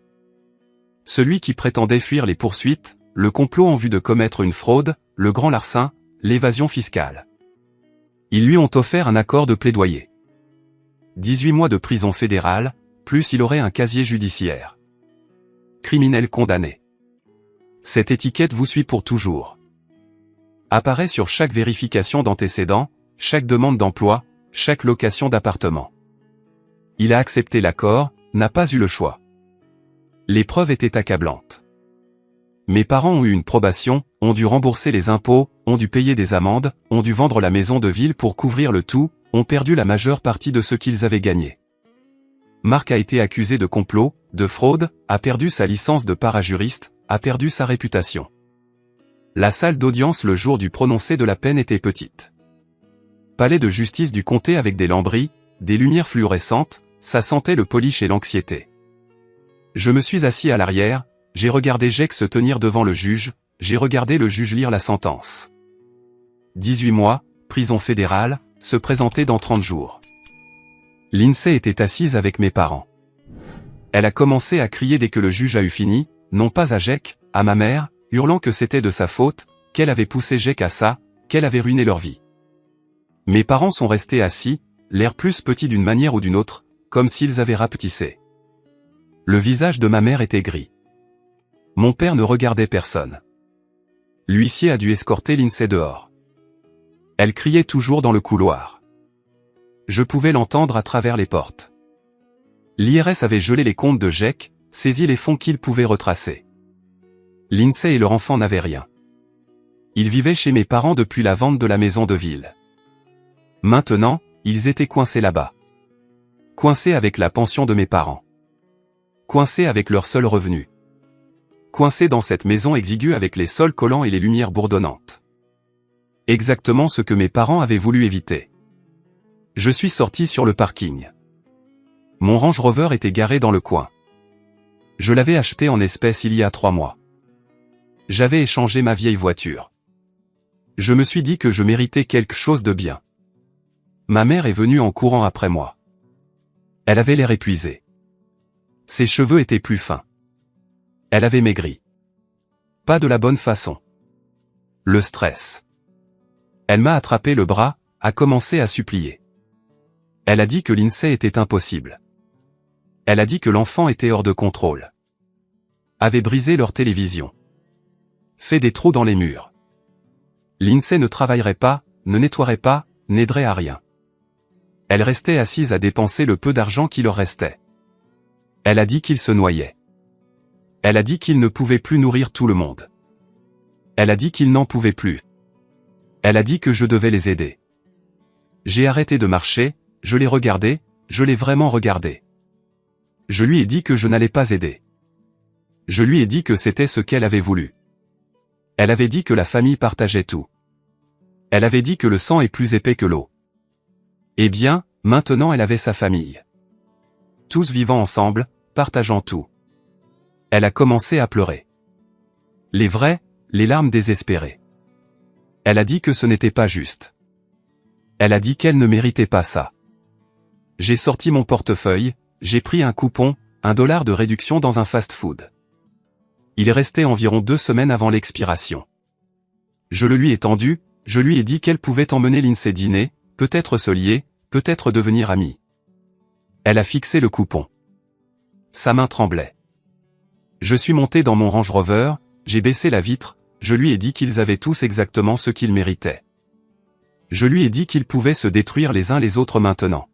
Celui qui prétendait fuir les poursuites, le complot en vue de commettre une fraude, le grand larcin, l'évasion fiscale. Ils lui ont offert un accord de plaidoyer. 18 mois de prison fédérale, plus il aurait un casier judiciaire. Criminel condamné. Cette étiquette vous suit pour toujours. Apparaît sur chaque vérification d'antécédents, chaque demande d'emploi, chaque location d'appartement. Il a accepté l'accord, n'a pas eu le choix. Les preuves étaient accablantes. Mes parents ont eu une probation, ont dû rembourser les impôts, ont dû payer des amendes, ont dû vendre la maison de ville pour couvrir le tout, ont perdu la majeure partie de ce qu'ils avaient gagné. Marc a été accusé de complot, de fraude, a perdu sa licence de parajuriste, a perdu sa réputation. La salle d'audience le jour du prononcé de la peine était petite. Palais de justice du comté avec des lambris, des lumières fluorescentes, ça sentait le polish et l'anxiété. Je me suis assis à l'arrière, j'ai regardé Jake se tenir devant le juge, j'ai regardé le juge lire la sentence. 18 mois, prison fédérale, se présenter dans 30 jours. Lindsay était assise avec mes parents. Elle a commencé à crier dès que le juge a eu fini, non pas à Jake, à ma mère, hurlant que c'était de sa faute, qu'elle avait poussé Jake à ça, qu'elle avait ruiné leur vie. Mes parents sont restés assis, l'air plus petit d'une manière ou d'une autre, comme s'ils avaient rapetissé. Le visage de ma mère était gris. Mon père ne regardait personne. L'huissier a dû escorter Lindsay dehors. Elle criait toujours dans le couloir. Je pouvais l'entendre à travers les portes. L'IRS avait gelé les comptes de Jake, saisi les fonds qu'il pouvait retracer. Lindsay et leur enfant n'avaient rien. Ils vivaient chez mes parents depuis la vente de la maison de ville. Maintenant, ils étaient coincés là-bas. Coincés avec la pension de mes parents. Coincés avec leur seul revenu. Coincés dans cette maison exiguë avec les sols collants et les lumières bourdonnantes. Exactement ce que mes parents avaient voulu éviter. Je suis sorti sur le parking. Mon Range Rover était garé dans le coin. Je l'avais acheté en espèces il y a 3 mois. J'avais échangé ma vieille voiture. Je me suis dit que je méritais quelque chose de bien. Ma mère est venue en courant après moi. Elle avait l'air épuisée. Ses cheveux étaient plus fins. Elle avait maigri. Pas de la bonne façon. Le stress. Elle m'a attrapé le bras, a commencé à supplier. Elle a dit que Lindsay était impossible. Elle a dit que l'enfant était hors de contrôle. Avait brisé leur télévision. Fait des trous dans les murs. Lindsay ne travaillerait pas, ne nettoierait pas, n'aiderait à rien. Elle restait assise à dépenser le peu d'argent qui leur restait. Elle a dit qu'il se noyait. Elle a dit qu'il ne pouvait plus nourrir tout le monde. Elle a dit qu'il n'en pouvait plus. Elle a dit que je devais les aider. J'ai arrêté de marcher, je l'ai regardé, je l'ai vraiment regardé. Je lui ai dit que je n'allais pas aider. Je lui ai dit que c'était ce qu'elle avait voulu. Elle avait dit que la famille partageait tout. Elle avait dit que le sang est plus épais que l'eau. Eh bien, maintenant elle avait sa famille. Tous vivant ensemble, partageant tout. Elle a commencé à pleurer. Les larmes désespérées. Elle a dit que ce n'était pas juste. Elle a dit qu'elle ne méritait pas ça. J'ai sorti mon portefeuille, j'ai pris un coupon, $1 de réduction dans un fast-food. Il restait environ 2 semaines avant l'expiration. Je le lui ai tendu, je lui ai dit qu'elle pouvait emmener Lindsay dîner, peut-être se lier, peut-être devenir amie. Elle a fixé le coupon. Sa main tremblait. Je suis monté dans mon Range Rover, j'ai baissé la vitre, je lui ai dit qu'ils avaient tous exactement ce qu'ils méritaient. Je lui ai dit qu'ils pouvaient se détruire les uns les autres maintenant.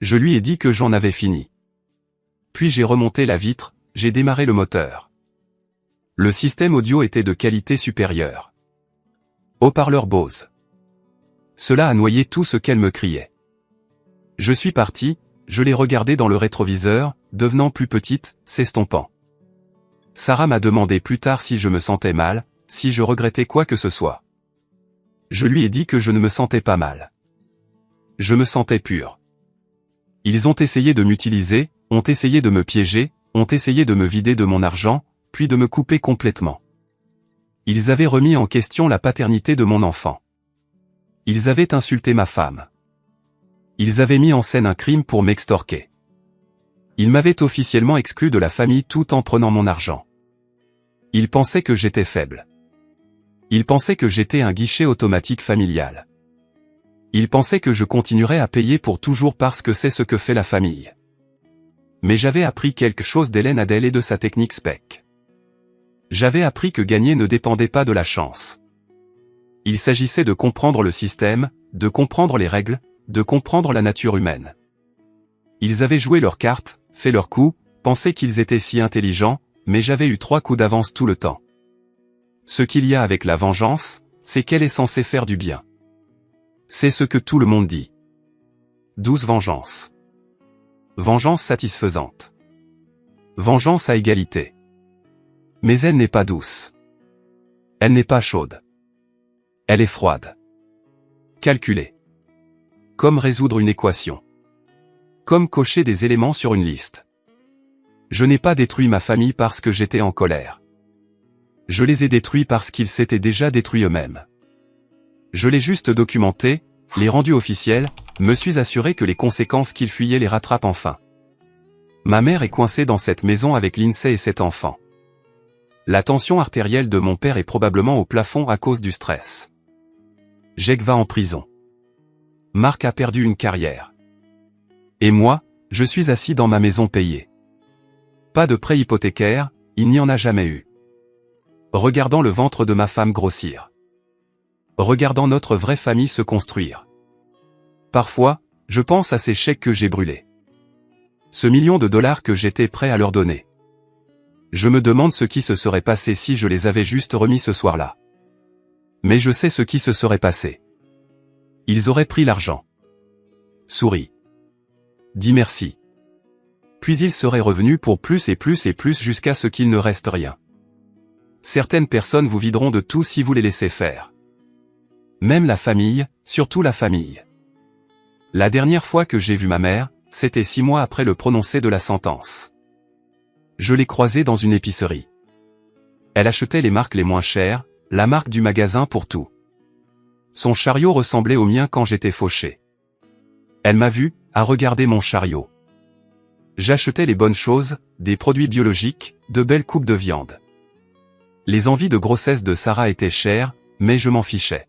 Je lui ai dit que j'en avais fini. Puis j'ai remonté la vitre, j'ai démarré le moteur. Le système audio était de qualité supérieure. Haut-parleur Bose. Cela a noyé tout ce qu'elle me criait. Je suis parti, je l'ai regardée dans le rétroviseur, devenant plus petite, s'estompant. Sarah m'a demandé plus tard si je me sentais mal, si je regrettais quoi que ce soit. Je lui ai dit que je ne me sentais pas mal. Je me sentais pur. Ils ont essayé de m'utiliser, ont essayé de me piéger, ont essayé de me vider de mon argent, puis de me couper complètement. Ils avaient remis en question la paternité de mon enfant. Ils avaient insulté ma femme. Ils avaient mis en scène un crime pour m'extorquer. Ils m'avaient officiellement exclu de la famille tout en prenant mon argent. Ils pensaient que j'étais faible. Ils pensaient que j'étais un guichet automatique familial. Ils pensaient que je continuerais à payer pour toujours parce que c'est ce que fait la famille. Mais j'avais appris quelque chose d'Hélène Adèle et de sa technique SPEC. J'avais appris que gagner ne dépendait pas de la chance. Il s'agissait de comprendre le système, de comprendre les règles, de comprendre la nature humaine. Ils avaient joué leurs cartes, fait leurs coups, pensaient qu'ils étaient si intelligents, mais j'avais eu 3 coups d'avance tout le temps. Ce qu'il y a avec la vengeance, c'est qu'elle est censée faire du bien. C'est ce que tout le monde dit. Douce vengeance. Vengeance satisfaisante. Vengeance à égalité. Mais elle n'est pas douce. Elle n'est pas chaude. Elle est froide. Calculée. Comme résoudre une équation. Comme cocher des éléments sur une liste. Je n'ai pas détruit ma famille parce que j'étais en colère. Je les ai détruits parce qu'ils s'étaient déjà détruits eux-mêmes. Je l'ai juste documenté, les rendu officiels, me suis assuré que les conséquences qu'ils fuyaient les rattrapent enfin. Ma mère est coincée dans cette maison avec Lindsay et 7 enfants. La tension artérielle de mon père est probablement au plafond à cause du stress. Jake va en prison. Mark a perdu une carrière. Et moi, je suis assis dans ma maison payée. Pas de prêt hypothécaire, il n'y en a jamais eu. Regardant le ventre de ma femme grossir. Regardant notre vraie famille se construire. Parfois, je pense à ces chèques que j'ai brûlés. Ce $1 million que j'étais prêt à leur donner. Je me demande ce qui se serait passé si je les avais juste remis ce soir-là. Mais je sais ce qui se serait passé. Ils auraient pris l'argent. Souris. Dis merci. Puis ils seraient revenus pour plus et plus et plus jusqu'à ce qu'il ne reste rien. Certaines personnes vous videront de tout si vous les laissez faire. Même la famille, surtout la famille. La dernière fois que j'ai vu ma mère, c'était 6 mois après le prononcé de la sentence. Je l'ai croisée dans une épicerie. Elle achetait les marques les moins chères, la marque du magasin pour tout. Son chariot ressemblait au mien quand j'étais fauché. Elle m'a vu, a regardé mon chariot. J'achetais les bonnes choses, des produits biologiques, de belles coupes de viande. Les envies de grossesse de Sarah étaient chères, mais je m'en fichais.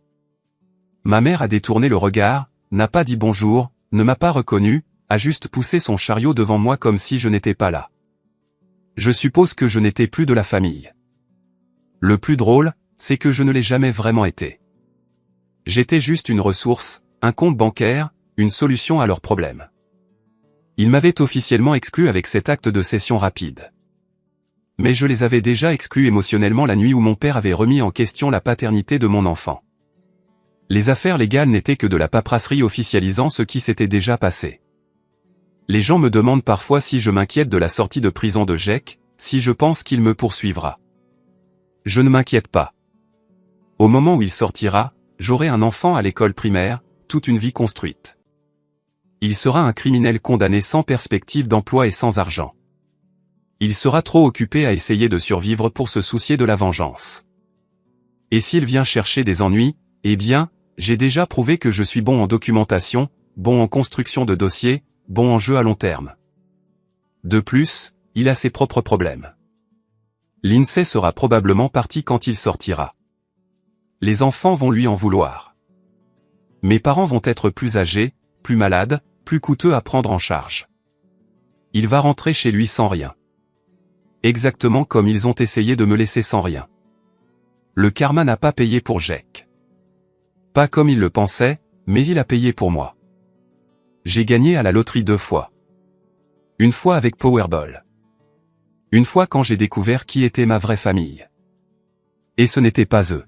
Ma mère a détourné le regard, n'a pas dit bonjour, ne m'a pas reconnu, a juste poussé son chariot devant moi comme si je n'étais pas là. Je suppose que je n'étais plus de la famille. Le plus drôle, c'est que je ne l'ai jamais vraiment été. J'étais juste une ressource, un compte bancaire, une solution à leurs problèmes. Ils m'avaient officiellement exclu avec cet acte de cession rapide. Mais je les avais déjà exclus émotionnellement la nuit où mon père avait remis en question la paternité de mon enfant. Les affaires légales n'étaient que de la paperasserie officialisant ce qui s'était déjà passé. Les gens me demandent parfois si je m'inquiète de la sortie de prison de Jake, si je pense qu'il me poursuivra. Je ne m'inquiète pas. Au moment où il sortira, j'aurai un enfant à l'école primaire, toute une vie construite. Il sera un criminel condamné sans perspective d'emploi et sans argent. Il sera trop occupé à essayer de survivre pour se soucier de la vengeance. Et s'il vient chercher des ennuis, eh bien, j'ai déjà prouvé que je suis bon en documentation, bon en construction de dossiers, bon en jeu à long terme. De plus, il a ses propres problèmes. Lindsay sera probablement parti quand il sortira. Les enfants vont lui en vouloir. Mes parents vont être plus âgés, plus malades, plus coûteux à prendre en charge. Il va rentrer chez lui sans rien. Exactement comme ils ont essayé de me laisser sans rien. Le karma n'a pas payé pour Jake. Pas comme il le pensait, mais il a payé pour moi. J'ai gagné à la loterie 2 fois. Une fois avec Powerball. Une fois quand j'ai découvert qui était ma vraie famille. Et ce n'était pas eux.